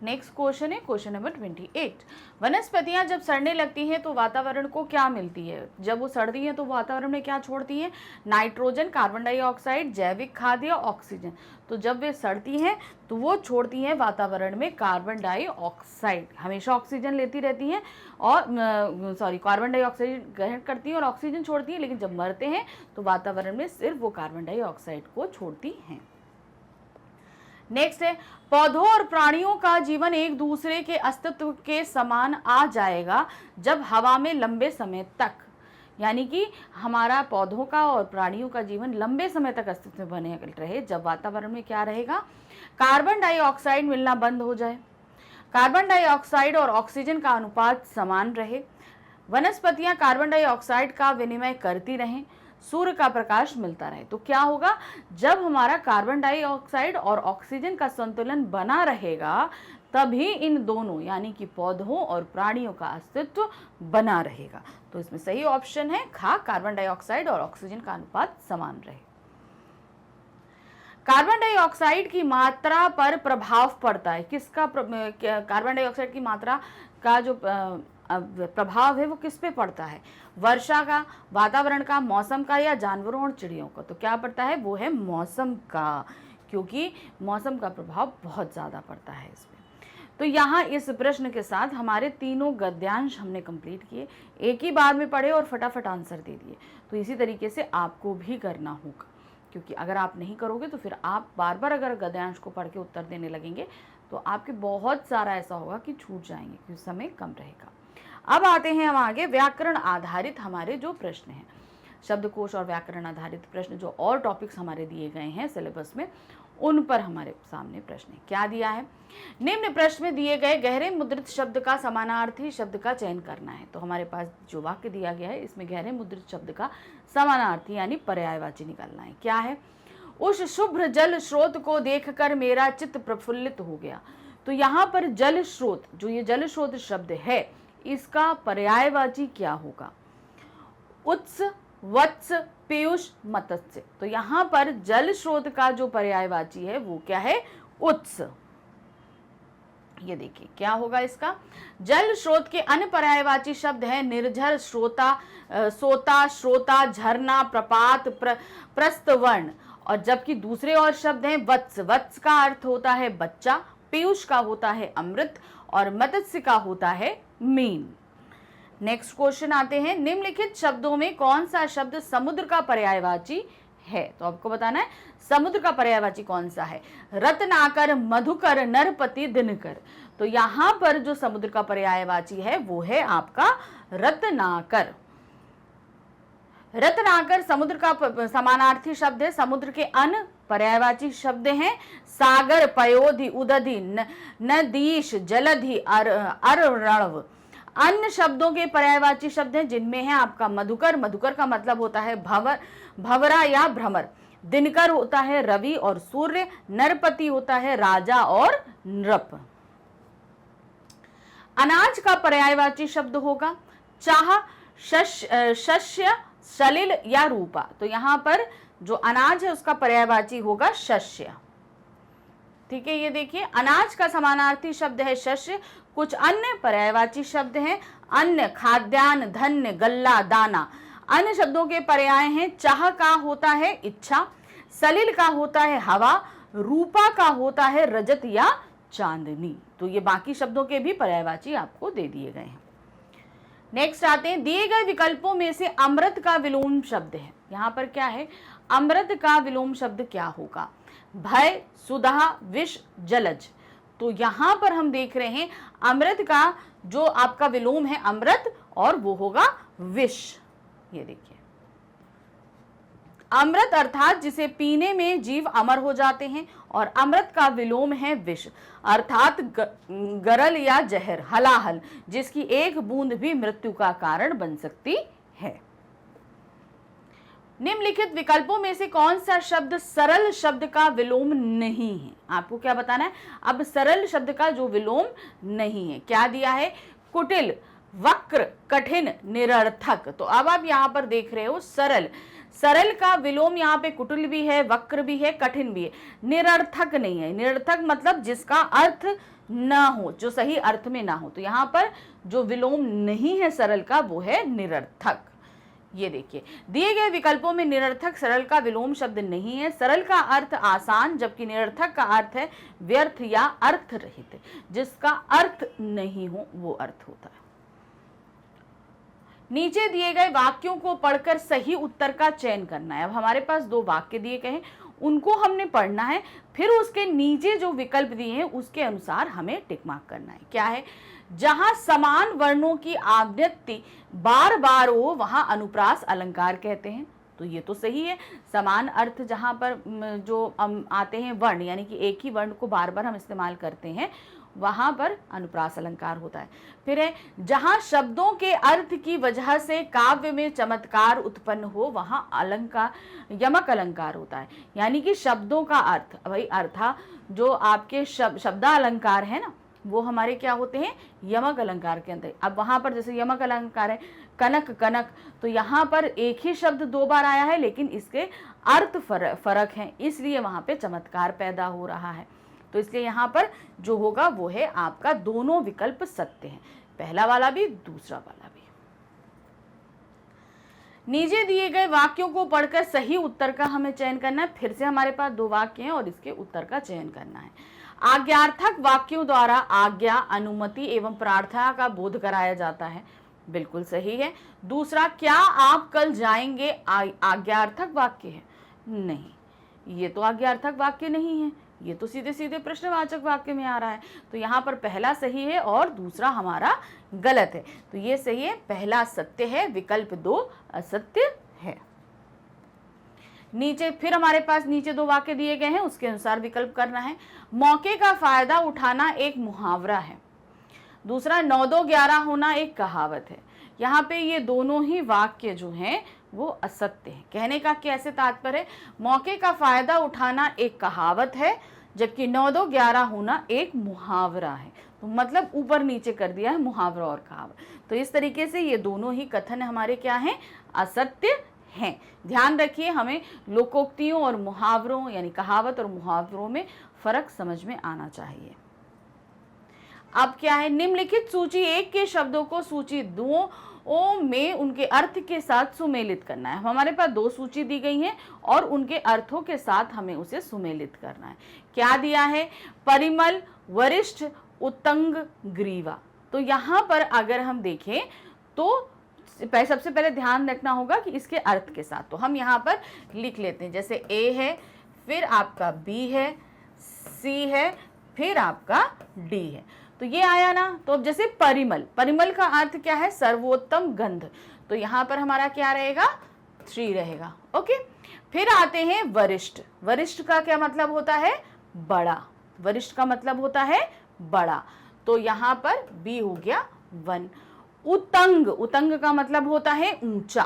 नेक्स्ट क्वेश्चन है क्वेश्चन नंबर 28। वनस्पतियां जब सड़ने लगती हैं तो वातावरण को क्या मिलती है? जब वो सड़ती हैं तो वातावरण में क्या छोड़ती हैं? नाइट्रोजन, कार्बन डाइऑक्साइड, जैविक खाद या ऑक्सीजन। तो जब वे सड़ती हैं तो वो छोड़ती हैं वातावरण में कार्बन डाइऑक्साइड। हमेशा ऑक्सीजन लेती रहती हैं और कार्बन डाइऑक्साइड ग्रहण करती हैं और ऑक्सीजन छोड़ती हैं, लेकिन जब मरते हैं तो वातावरण में सिर्फ वो कार्बन डाइऑक्साइड को छोड़ती हैं। नेक्स्ट है, पौधों और प्राणियों का जीवन एक दूसरे के अस्तित्व के समान आ जाएगा जब हवा में लंबे समय तक, यानी कि हमारा पौधों का और प्राणियों का जीवन लंबे समय तक अस्तित्व में बने रहे, जब वातावरण में क्या रहेगा, कार्बन डाइऑक्साइड मिलना बंद हो जाए, कार्बन डाइऑक्साइड और ऑक्सीजन का अनुपात समान रहे, वनस्पतियां कार्बन डाइऑक्साइड का विनिमय करती रहें, सूर्य का प्रकाश मिलता रहे। तो क्या होगा, जब हमारा कार्बन डाइऑक्साइड और ऑक्सीजन का संतुलन बना रहेगा तभी इन दोनों यानी कि पौधों और प्राणियों का अस्तित्व बना रहेगा। तो इसमें सही ऑप्शन है खा, कार्बन डाइऑक्साइड और ऑक्सीजन का अनुपात समान रहे। कार्बन डाइऑक्साइड की मात्रा पर प्रभाव पड़ता है, किसका? कार्बन डाइऑक्साइड की मात्रा का जो प्रभाव है वो किस पे पड़ता है? वर्षा का, वातावरण का, मौसम का या जानवरों और चिड़ियों का? तो क्या पड़ता है, वो है मौसम का, क्योंकि मौसम का प्रभाव बहुत ज़्यादा पड़ता है इसमें। तो यहाँ इस प्रश्न के साथ हमारे तीनों गद्यांश हमने कंप्लीट किए, एक ही बार में पढ़े और फटाफट आंसर दे दिए। तो इसी तरीके से आपको भी करना होगा, क्योंकि अगर आप नहीं करोगे तो फिर आप बार बार अगर गद्यांश को पढ़ के उत्तर देने लगेंगे तो आपके बहुत सारा ऐसा होगा कि छूट जाएंगे, क्योंकि समय कम रहेगा। अब आते हैं हम आगे, व्याकरण आधारित हमारे जो प्रश्न हैं, शब्दकोश और व्याकरण आधारित प्रश्न, जो और टॉपिक्स हमारे दिए गए हैं सिलेबस में, उन पर हमारे सामने प्रश्न है। क्या दिया है, निम्न प्रश्न में दिए गए गहरे मुद्रित शब्द का समानार्थी शब्द का चयन करना है। तो हमारे पास जो वाक्य दिया गया है इसमें गहरे मुद्रित शब्द का समानार्थी यानी पर्यायवाची निकालना है। क्या है, उस शुभ्र जल स्रोत को देखकर मेरा चित्त प्रफुल्लित हो गया। तो यहाँ पर जल स्रोत, जो ये जल स्रोत शब्द है, इसका पर्यायवाची क्या होगा? उत्स, वत्स, पीयूष, मत्स्य। तो यहाँ पर जल स्रोत का जो पर्यायवाची है वो क्या है? उत्स। ये देखिए क्या होगा इसका, जल स्रोत के अन्य पर्यायवाची शब्द हैं निर्झर, श्रोता, सोता, श्रोता, झरना, प्रपात, प्रस्थवर्ण। और जबकि दूसरे और शब्द हैं वत्स। वत्स का अर्थ होता है बच्चा, पीयूष का होता है अमृत और मत्स्य का होता है मीन। नेक्स्ट क्वेश्चन आते हैं, निम्नलिखित शब्दों में कौन सा शब्द समुद्र का पर्यायवाची है? तो आपको बताना है समुद्र का पर्यायवाची कौन सा है। रत्नाकर, मधुकर, नरपति, दिनकर। तो यहां पर जो समुद्र का पर्यायवाची है वो है आपका रत्नाकर। रत्नाकर समुद्र का समानार्थी शब्द है। समुद्र के अन्य पर्यायवाची शब्द हैं सागर, पयोधि, उदधि, नदीश, जलधि, अरणव। अन्य शब्दों के पर्यायवाची शब्द हैं जिनमें है आपका मधुकर। मधुकर का मतलब होता है भंवरा या भ्रमर। दिनकर होता है रवि और सूर्य। नरपति होता है राजा और नृप। अनाज का पर्यायवाची शब्द होगा चाह, शस्य, सलिल या रूपा। तो यहां पर जो अनाज है उसका पर्यायवाची होगा शस्य। ठीक है, ये देखिए अनाज का समानार्थी शब्द है शस्य। कुछ अन्य पर्यायवाची शब्द हैं अन्न, खाद्यान्न, धन्य, गल्ला, दाना। अन्य शब्दों के पर्याय हैं चाह का होता है इच्छा, सलिल का होता है हवा, रूपा का होता है रजत या चांदनी। तो ये बाकी शब्दों के भी पर्यायवाची आपको दे दिए गए हैं। नेक्स्ट आते हैं, दिए गए विकल्पों में से अमृत का विलोम शब्द है। यहाँ पर क्या है, अमृत का विलोम शब्द क्या होगा? भय, सुधा, विष, जलज। तो यहाँ पर हम देख रहे हैं अमृत का जो आपका विलोम है अमृत, और वो होगा विष। ये देखिए, अमृत अर्थात जिसे पीने में जीव अमर हो जाते हैं, और अमृत का विलोम है विष अर्थात गरल या जहर, हलाहल, जिसकी एक बूंद भी मृत्यु का कारण बन सकती है। निम्नलिखित विकल्पों में से कौन सा शब्द सरल शब्द का विलोम नहीं है? आपको क्या बताना है? अब सरल शब्द का जो विलोम नहीं है, क्या दिया है? कुटिल, वक्र, कठिन, निरर्थक। तो अब आप यहाँ पर देख रहे हो सरल, सरल का विलोम यहाँ पे कुटिल भी है, वक्र भी है, कठिन भी है, निरर्थक नहीं है। निरर्थक मतलब जिसका अर्थ ना हो, जो सही अर्थ में ना हो। तो यहाँ पर जो विलोम नहीं है सरल का वो है निरर्थक। ये देखिए, दिए गए विकल्पों में निरर्थक सरल का विलोम शब्द नहीं है। सरल का अर्थ आसान, जबकि निरर्थक का अर्थ है व्यर्थ या अर्थ रहित, जिसका अर्थ नहीं हो वो अर्थ होता है। नीचे दिए गए वाक्यों को पढ़कर सही उत्तर का चयन करना है। अब हमारे पास दो वाक्य दिए गए हैं, उनको हमने पढ़ना है, फिर उसके नीचे जो विकल्प दिए हैं उसके अनुसार हमें टिक मार्क करना है। क्या है? जहां समान वर्णों की आवृत्ति बार बार हो वहां अनुप्रास अलंकार कहते हैं। तो ये तो सही है, समान अर्थ जहां पर जो आते हैं वर्ण, यानी कि एक ही वर्ण को बार बार हम इस्तेमाल करते हैं, वहां पर अनुप्रास अलंकार होता है। फिर है, जहां शब्दों के अर्थ की वजह से काव्य में चमत्कार उत्पन्न हो वहां अलंकार, यमक अलंकार होता है। यानी कि शब्दों का अर्थ, भाई अर्था जो आपके शब्दालंकार है ना, वो हमारे क्या होते हैं? यमक अलंकार के अंदर। अब वहां पर जैसे यमक अलंकार है कनक, कनक, तो यहाँ पर एक ही शब्द दो बार आया है लेकिन इसके अर्थ फर्क है, इसलिए वहां पे चमत्कार पैदा हो रहा है। तो इसलिए यहाँ पर जो होगा वो है आपका, दोनों विकल्प सत्य हैं, पहला वाला भी दूसरा वाला भी। नीचे दिए गए वाक्यों को पढ़कर सही उत्तर का हमें चयन करना है। फिर से हमारे पास दो वाक्य हैं और इसके उत्तर का चयन करना है। आज्ञार्थक वाक्यों द्वारा आज्ञा, अनुमति एवं प्रार्थना का बोध कराया जाता है, बिल्कुल सही है। दूसरा, क्या आप कल जाएंगे, आज्ञार्थक वाक्य है? नहीं, ये तो आज्ञार्थक वाक्य नहीं है, ये तो सीधे सीधे प्रश्नवाचक वाक्य में आ रहा है। तो यहाँ पर पहला सही है और दूसरा हमारा गलत है। तो ये सही है, पहला सत्य है, विकल्प दो असत्य है। नीचे फिर हमारे पास नीचे दो वाक्य दिए गए हैं, उसके अनुसार विकल्प करना है। मौके का फायदा उठाना एक मुहावरा है। दूसरा, 9-2-11 होना एक कहावत है। यहाँ पे ये दोनों ही वाक्य जो हैं वो असत्य है। कहने का कैसे तात्पर्य है? मौके का फायदा उठाना एक कहावत है, जबकि 9-2-11 होना एक मुहावरा है। तो मतलब ऊपर नीचे कर दिया है, मुहावरा और कहावत। तो इस तरीके से ये दोनों ही कथन हमारे क्या हैं? असत्य हैं। ध्यान रखिए, हमें लोकोक्तियों और मुहावरों यानी कहावत और मुहावरों में फर्क समझ में आना चाहिए। अब क्या है? निम्नलिखित सूची 1 के शब्दों को सूची 2 में उनके अर्थ के साथ सुमेलित करना है। हमारे पास 2 सूची दी गई हैं और उनके अर्थों के साथ हमें उसे सुमेलित करना है। क्या दिया है? परिमल, वरिष्ठ, उत्तंग, ग्रीवा। तो यहाँ पर अगर हम देखें तो सबसे पहले ध्यान रखना होगा कि इसके अर्थ के साथ। तो हम यहाँ पर लिख लेते हैं, जैसे ए है, फिर आपका बी है, सी है, फिर आपका डी है। तो ये आया ना। तो अब जैसे परिमल, परिमल का अर्थ क्या है? सर्वोत्तम गंध। तो यहाँ पर हमारा क्या रहेगा? 3 रहेगा। ओके। फिर आते हैं वरिष्ठ। वरिष्ठ का क्या मतलब होता है? बड़ा। वरिष्ठ का मतलब होता है बड़ा। तो यहाँ पर बी हो गया 1। उत्तंग, उत्तंग का मतलब होता है ऊंचा।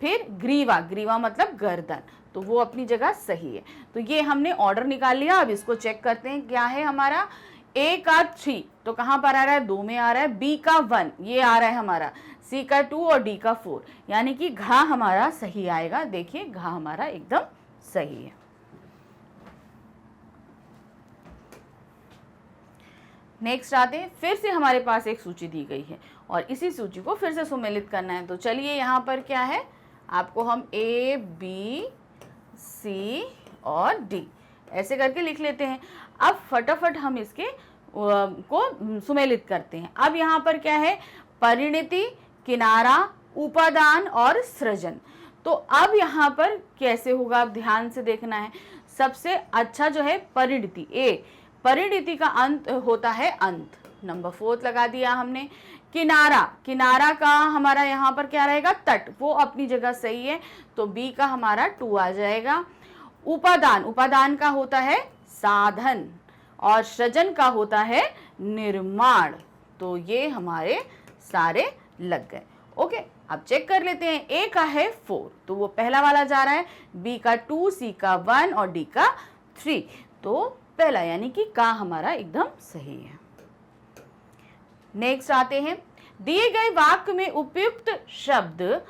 फिर ग्रीवा, ग्रीवा मतलब गर्दन। तो वो अपनी जगह सही है। तो ये हमने ऑर्डर निकाल लिया। अब इसको चेक करते हैं, क्या है हमारा? ए का 3 तो कहां पर आ रहा है? 2 में आ रहा है। बी का 1 ये आ रहा है हमारा। सी का 2 और डी का 4, यानी कि घा हमारा सही आएगा। देखिए घा हमारा एकदम सही है। नेक्स्ट आते हैं, फिर से हमारे पास एक सूची दी गई है और इसी सूची को फिर से सुमेलित करना है। तो चलिए यहाँ पर क्या है, आपको हम ए, बी, सी और डी ऐसे करके लिख लेते हैं। अब फटाफट हम इसके को सुमेलित करते हैं। अब यहाँ पर क्या है, परिणति, किनारा, उपादान और सृजन। तो अब यहाँ पर कैसे होगा, आप ध्यान से देखना है। सबसे अच्छा जो है परिणति, ए, परिणति का अंत होता है अंत, नंबर 4 लगा दिया हमने। किनारा, किनारा का हमारा यहाँ पर क्या रहेगा, तट, वो अपनी जगह सही है, तो बी का हमारा 2 आ जाएगा। उपादान, उपादान का होता है साधन और सृजन का होता है निर्माण, तो ये हमारे सारे लग गए। ओके, अब चेक कर लेते हैं। ए का है 4, तो वो पहला वाला जा रहा है, बी का 2, सी का 1 और डी का 3, तो पहला यानी कि का हमारा एकदम सही है। नेक्स्ट आते हैं, दिए गए वाक्य में उपयुक्त शब्द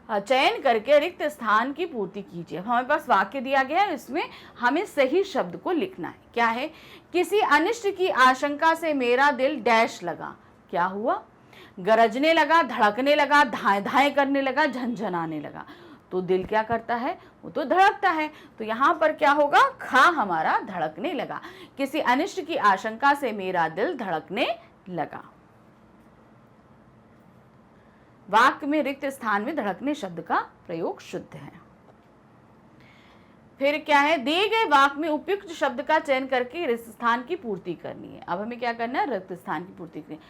चयन करके रिक्त स्थान की पूर्ति कीजिए। हमारे पास वाक्य दिया गया है, इसमें हमें सही शब्द को लिखना है। क्या है, किसी अनिष्ट की आशंका से मेरा दिल डैश लगा, क्या हुआ, गरजने लगा, धड़कने लगा, धाएं धाएं करने लगा, झनझनाने लगा। तो दिल क्या करता है, वो तो धड़कता है, तो यहाँ पर क्या होगा, खा हमारा धड़कने लगा। किसी अनिष्ट की आशंका से मेरा दिल धड़कने लगा। वाक्य में रिक्त स्थान में धड़कने शब्द का प्रयोग शुद्ध है। फिर क्या है, दिए गए वाक्य में उपयुक्त शब्द का चयन करके रिक्त स्थान की पूर्ति करनी है। अब हमें क्या करना है, रिक्त स्थान की पूर्ति करनी है।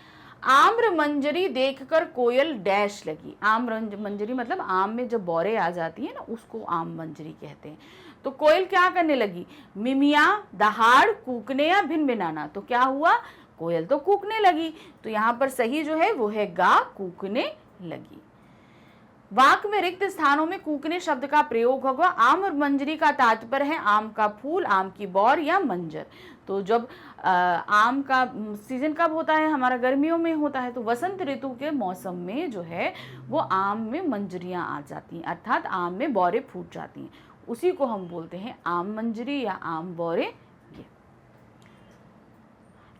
आम्र मंजरी देखकर कोयल डैश लगी। आम्र मंजरी मतलब आम में जब बौरे आ जाती है ना, उसको आम मंजरी कहते हैं। तो कोयल क्या करने लगी, मिमिया, दहाड़, कूकने या भिनभिनाना। तो क्या हुआ, कोयल तो कूकने लगी, तो यहाँ पर सही जो है वो है गा, कूकने लगी। वाक्य में रिक्त स्थानों में कूकने शब्द का प्रयोग होगा। आम और मंजरी का तात्पर्य है आम का फूल, आम की बौर या मंजर। तो जब आम का सीजन कब होता है, हमारा गर्मियों में होता है, तो वसंत ऋतु के मौसम में जो है वो आम में मंजरियां आ जाती हैं, अर्थात आम में बौरे फूट जाती हैं, उसी को हम बोलते हैं आम मंजरी या आम बौरे।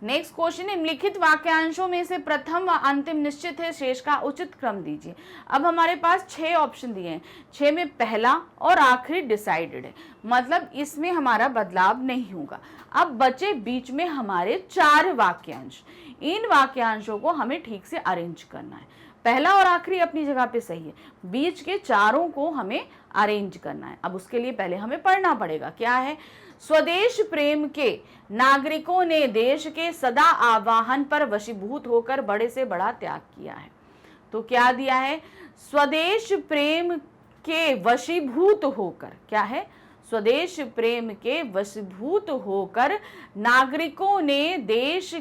नेक्स्ट क्वेश्चन, निम्नलिखित वाक्यांशों में से प्रथम व अंतिम निश्चित है, शेष का उचित क्रम दीजिए। अब हमारे पास 6 ऑप्शन दिए हैं, 6 में पहला और आखिरी डिसाइडेड है, मतलब इसमें हमारा बदलाव नहीं होगा। अब बचे बीच में हमारे 4 वाक्यांश, इन वाक्यांशों को हमें ठीक से अरेंज करना है। पहला और आखिरी अपनी जगह पे सही है, बीच के चारों को हमें अरेंज करना है। अब उसके लिए पहले हमें पढ़ना पड़ेगा। क्या है, स्वदेश प्रेम के नागरिकों ने देश के सदा आवाहन पर वशीभूत होकर बड़े से बड़ा त्याग किया है। तो क्या दिया है, स्वदेश प्रेम के वशीभूत होकर, क्या है, स्वदेश प्रेम के वशीभूत होकर नागरिकों ने देश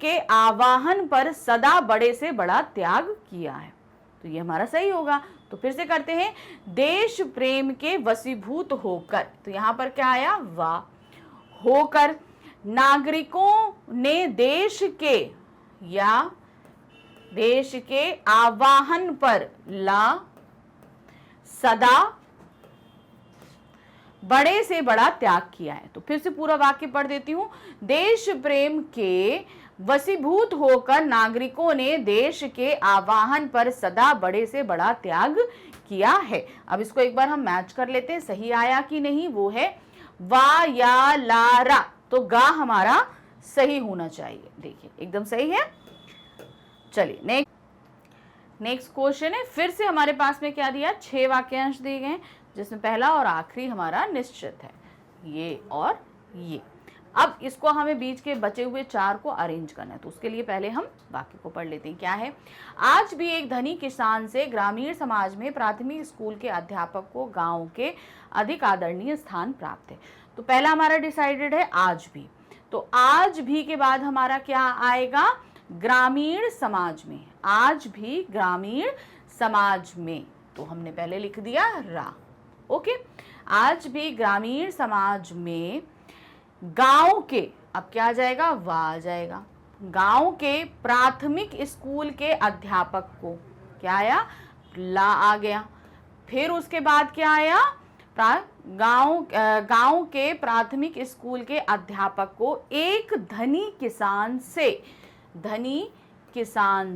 के आवाहन पर सदा बड़े से बड़ा त्याग किया है। तो ये हमारा सही होगा। तो फिर से करते हैं, देश प्रेम के वशीभूत होकर, तो यहां पर क्या आया, वाह, होकर नागरिकों ने देश के आवाहन पर ला सदा बड़े से बड़ा त्याग किया है। तो फिर से पूरा वाक्य पढ़ देती हूं, देश प्रेम के वशीभूत होकर नागरिकों ने देश के आवाहन पर सदा बड़े से बड़ा त्याग किया है। अब इसको एक बार हम मैच कर लेते हैं, सही आया कि नहीं, वो है वा या ला रा, तो गा हमारा सही होना चाहिए। देखिए एकदम सही है। चलिए नेक्स्ट क्वेश्चन है, फिर से हमारे पास में क्या दिया, 6 वाक्यांश दिए गए, जिसमें पहला और आखिरी हमारा निश्चित है, ये और ये। अब इसको हमें बीच के बचे हुए 4 को अरेंज करना है, तो उसके लिए पहले हम वाक्य को पढ़ लेते हैं। क्या है, आज भी एक धनी किसान से ग्रामीण समाज में प्राथमिक स्कूल के अध्यापक को गांव के अधिक आदरणीय स्थान प्राप्त है। तो पहला हमारा डिसाइडेड है आज भी, तो आज भी के बाद हमारा क्या आएगा, ग्रामीण समाज में, आज भी ग्रामीण समाज में, तो हमने पहले लिख दिया रा। ओके, आज भी ग्रामीण समाज में गांव के, अब क्या आ जाएगा, वाह आ जाएगा, गांव के प्राथमिक स्कूल के अध्यापक को, क्या आया, ला आ गया। फिर उसके बाद क्या आया, गांव के प्राथमिक स्कूल के अध्यापक को एक धनी किसान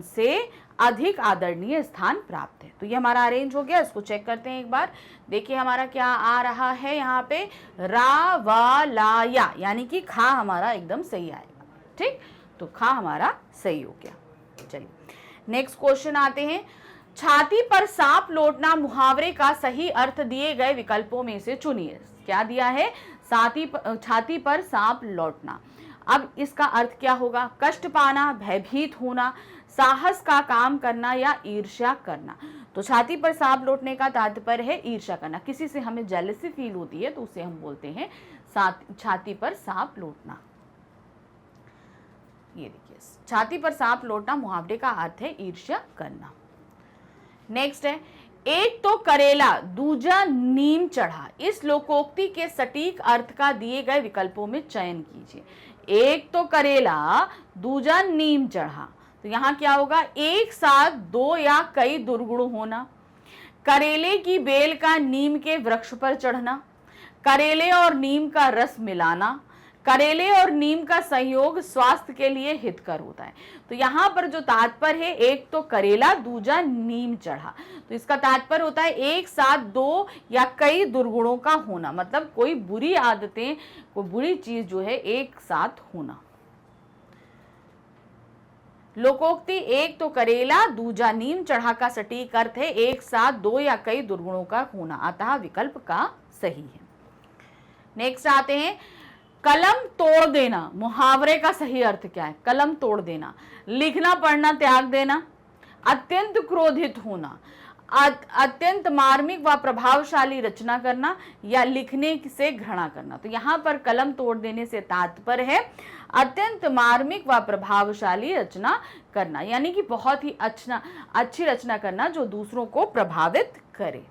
से अधिक आदरणीय स्थान प्राप्त है। तो ये हमारा अरेंज हो गया, इसको चेक करते हैं एक बार। देखिए हमारा क्या आ रहा है यहाँ पे, रा वा ला या, यानी कि खा हमारा एकदम सही आएगा। ठीक, तो खा हमारा सही हो गया। चलिए नेक्स्ट क्वेश्चन आते हैं। छाती पर सांप लौटना मुहावरे का सही अर्थ दिए गए विकल्पों में से चुनिए। क्या दिया है, छाती पर सांप लौटना। अब इसका अर्थ क्या होगा, कष्ट पाना, भयभीत होना, साहस का काम करना या ईर्ष्या करना। तो छाती पर सांप लौटने का तात्पर्य है ईर्ष्या करना, किसी से हमें जेलसी फील होती है तो उसे हम बोलते हैं छाती पर सांप लौटना। ये देखिए, छाती पर सांप लौटना मुहावरे का अर्थ है ईर्ष्या करना। नेक्स्ट है, एक तो करेला दूजा नीम चढ़ा। इस लोकोक्ति के सटीक अर्थ का दिए गए विकल्पों में चयन कीजिए। एक तो करेला दूजा नीम चढ़ा, तो यहां क्या होगा, एक साथ दो या कई दुर्गुण होना, करेले की बेल का नीम के वृक्ष पर चढ़ना, करेले और नीम का रस मिलाना, करेले और नीम का संयोग स्वास्थ्य के लिए हितकर होता है। तो यहाँ पर जो तात्पर्य है, एक तो करेला दूजा नीम चढ़ा, तो इसका तात्पर्य होता है एक साथ दो या कई दुर्गुणों का होना, मतलब कोई बुरी आदतें, कोई बुरी चीज जो है एक साथ होना। लोकोक्ति एक तो करेला दूजा नीम चढ़ा का सटीक अर्थ है एक साथ दो या कई दुर्गुणों का होना, अतः विकल्प का सही है। नेक्स्ट आते हैं, कलम तोड़ देना मुहावरे का सही अर्थ क्या है। कलम तोड़ देना, लिखना पढ़ना त्याग देना, अत्यंत क्रोधित होना, अत्यंत मार्मिक व प्रभावशाली रचना करना या लिखने से घृणा करना। तो यहाँ पर कलम तोड़ देने से तात्पर्य है अत्यंत मार्मिक व प्रभावशाली रचना करना, यानी कि बहुत ही अच्छी रचना करना जो दूसरों को प्रभावित करे।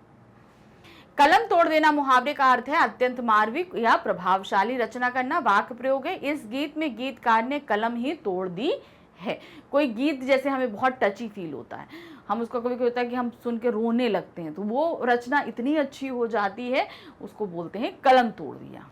कलम तोड़ देना मुहावरे का अर्थ है अत्यंत मार्मिक या प्रभावशाली रचना करना। वाक्य प्रयोग है, इस गीत में गीतकार ने कलम ही तोड़ दी है। कोई गीत जैसे हमें बहुत टची फील होता है, हम उसको कभी कभी होता है कि हम सुन के रोने लगते हैं, तो वो रचना इतनी अच्छी हो जाती है, उसको बोलते हैं कलम तोड़ दिया।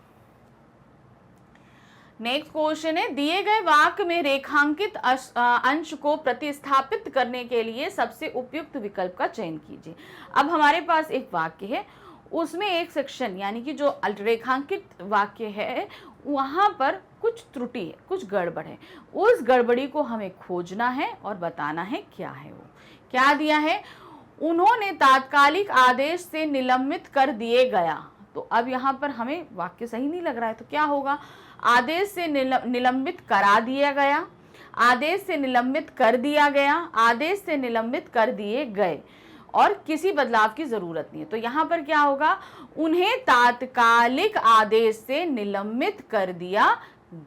नेक्स्ट क्वेश्चन है, दिए गए वाक्य में रेखांकित अंश को प्रतिस्थापित करने के लिए सबसे उपयुक्त विकल्प का चयन कीजिए। अब हमारे पास एक वाक्य है, उसमें एक सेक्शन यानी कि जो रेखांकित वाक्य है वहां पर कुछ त्रुटि है, कुछ गड़बड़ है, उस गड़बड़ी को हमें खोजना है और बताना है क्या है वो। क्या दिया है, उन्होंने तात्कालिक आदेश से निलंबित कर दिए गया। तो अब यहाँ पर हमें वाक्य सही नहीं लग रहा है, तो क्या होगा, आदेश से निलंबित करा दिया गया, आदेश से निलंबित कर दिया गया, आदेश से निलंबित कर दिए गए और किसी बदलाव की जरूरत नहीं है। तो यहाँ पर क्या होगा, उन्हें तात्कालिक आदेश से निलंबित कर दिया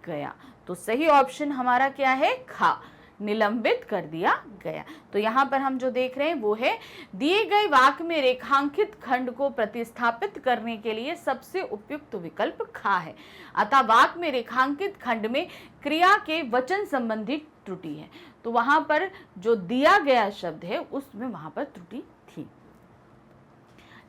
गया। तो सही ऑप्शन हमारा क्या है, खा, निलंबित कर दिया गया। तो यहाँ पर हम जो देख रहे हैं वो है, दिए गए वाक्य में रेखांकित खंड को प्रतिस्थापित करने के लिए सबसे उपयुक्त विकल्प खा है। अतः वाक्य में रेखांकित खंड में क्रिया के वचन संबंधी त्रुटि है, तो वहां पर जो दिया गया शब्द है उसमें वहां पर त्रुटि थी।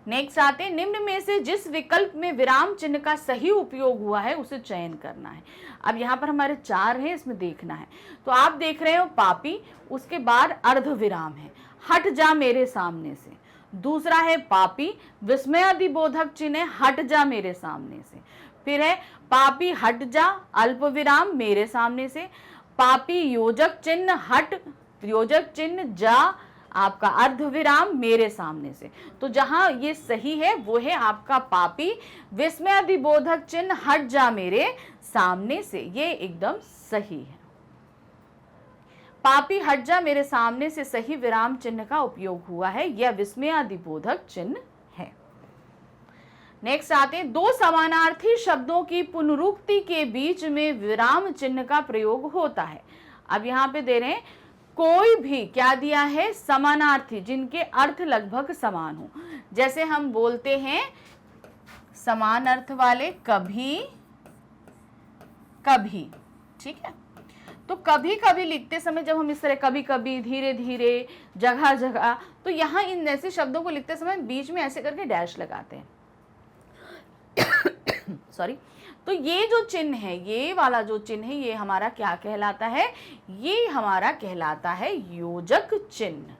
नेक्स्ट आते, निम्न में से जिस विकल्प में विराम चिन्ह का सही उपयोग हुआ है उसे चयन करना है। अब यहाँ पर हमारे चार हैं, इसमें देखना है। तो आप देख रहे हो पापी, उसके बाद अर्ध विराम है, हट जा मेरे सामने से। दूसरा है पापी, विस्मयादिबोधक चिन्ह है, हट जा मेरे सामने से। फिर है पापी हट जा, अल्प विराम, मेरे सामने से। पापी योजक चिन्ह हट, योजक चिन्ह जा, आपका अर्ध विराम, मेरे सामने से। तो जहां ये सही है वो है आपका पापी, विस्मयादिबोधक चिन्ह हट जा मेरे सामने से, ये एकदम सही है। पापी हट जा मेरे सामने से सही विराम चिन्ह का उपयोग हुआ है, यह विस्मयादिबोधक चिन्ह है। नेक्स्ट आते हैं, दो समानार्थी शब्दों की पुनरुक्ति के बीच में विराम चिन्ह का प्रयोग होता है। अब यहाँ पे दे रहे हैं कोई भी, क्या दिया है, समानार्थी जिनके अर्थ लगभग समान हो। जैसे हम बोलते हैं समान अर्थ वाले कभी कभी, ठीक है। तो कभी कभी लिखते समय जब हम इस तरह कभी कभी, धीरे धीरे, जगह जगह, तो यहां इन ऐसे शब्दों को लिखते समय बीच में ऐसे करके डैश लगाते हैं सॉरी। तो ये जो चिन्ह है, ये वाला जो चिन्ह है, ये हमारा क्या कहलाता है? ये हमारा कहलाता है योजक चिन्ह।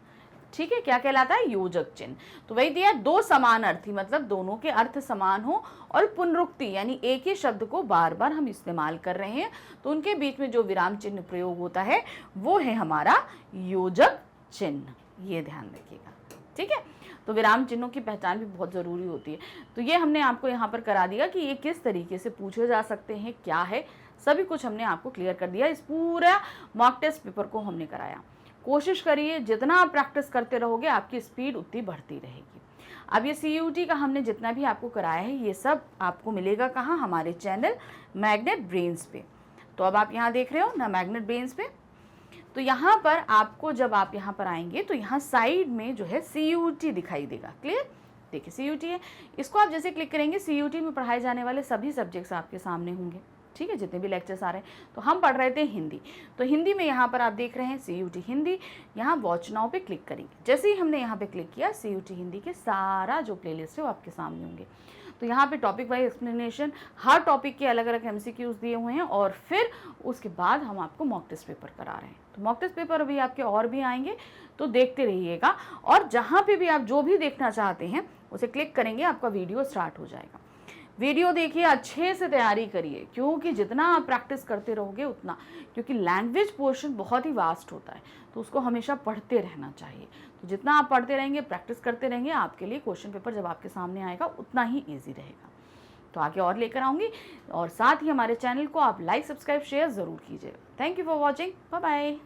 ठीक है, क्या कहलाता है? योजक चिन्ह। तो वही दिया, दो समान अर्थी, मतलब दोनों के अर्थ समान हो, और पुनरुक्ति यानी एक ही शब्द को बार बार हम इस्तेमाल कर रहे हैं, तो उनके बीच में जो विराम चिन्ह प्रयोग होता है वो है हमारा योजक चिन्ह। ये ध्यान रखिएगा, ठीक है। तो विराम चिन्हों की पहचान भी बहुत ज़रूरी होती है। तो ये हमने आपको यहाँ पर करा दिया कि ये किस तरीके से पूछे जा सकते हैं, क्या है, सभी कुछ हमने आपको क्लियर कर दिया। इस पूरा मॉक टेस्ट पेपर को हमने कराया। कोशिश करिए, जितना आप प्रैक्टिस करते रहोगे आपकी स्पीड उतनी बढ़ती रहेगी। अब ये CUT का हमने जितना भी आपको कराया है ये सब आपको मिलेगा कहाँ? हमारे चैनल मैग्नेट ब्रेन्स पे। तो अब आप यहाँ देख रहे हो ना मैग्नेट ब्रेन्स पे, तो यहाँ पर आपको जब आप यहाँ पर आएंगे तो यहाँ साइड में जो है CUT दिखाई देगा। क्लियर? देखिए CUT है, इसको आप जैसे क्लिक करेंगे CUT में पढ़ाए जाने वाले सभी सब्जेक्ट्स आपके सामने होंगे। ठीक है, जितने भी लेक्चर्स आ रहे हैं। तो हम पढ़ रहे थे हिंदी, तो हिंदी में यहाँ पर आप देख रहे हैं CUT हिंदी। यहाँ वॉच नाउ पे क्लिक करेंगे। जैसे ही हमने यहाँ पे क्लिक किया CUT हिंदी के सारा जो प्लेलिस्ट है वो आपके सामने होंगे। तो यहाँ पे टॉपिक वाइज एक्सप्लेनेशन, हर टॉपिक के अलग अलग MCQs दिए हुए हैं, और फिर उसके बाद हम आपको मॉक टेस्ट पेपर करा रहे हैं। तो मॉक टेस्ट पेपर अभी आपके और भी आएंगे, तो देखते रहिएगा। और जहाँ पे भी आप जो भी देखना चाहते हैं उसे क्लिक करेंगे, आपका वीडियो स्टार्ट हो जाएगा। वीडियो देखिए, अच्छे से तैयारी करिए, क्योंकि जितना आप प्रैक्टिस करते रहोगे उतना, क्योंकि लैंग्वेज पोर्शन बहुत ही वास्ट होता है, तो उसको हमेशा पढ़ते रहना चाहिए। तो जितना आप पढ़ते रहेंगे, प्रैक्टिस करते रहेंगे, आपके लिए क्वेश्चन पेपर जब आपके सामने आएगा उतना ही ईजी रहेगा। तो आगे और लेकर आऊँगी, और साथ ही हमारे चैनल को आप लाइक, सब्सक्राइब, शेयर ज़रूर कीजिएगा। Thank you for watching, bye bye.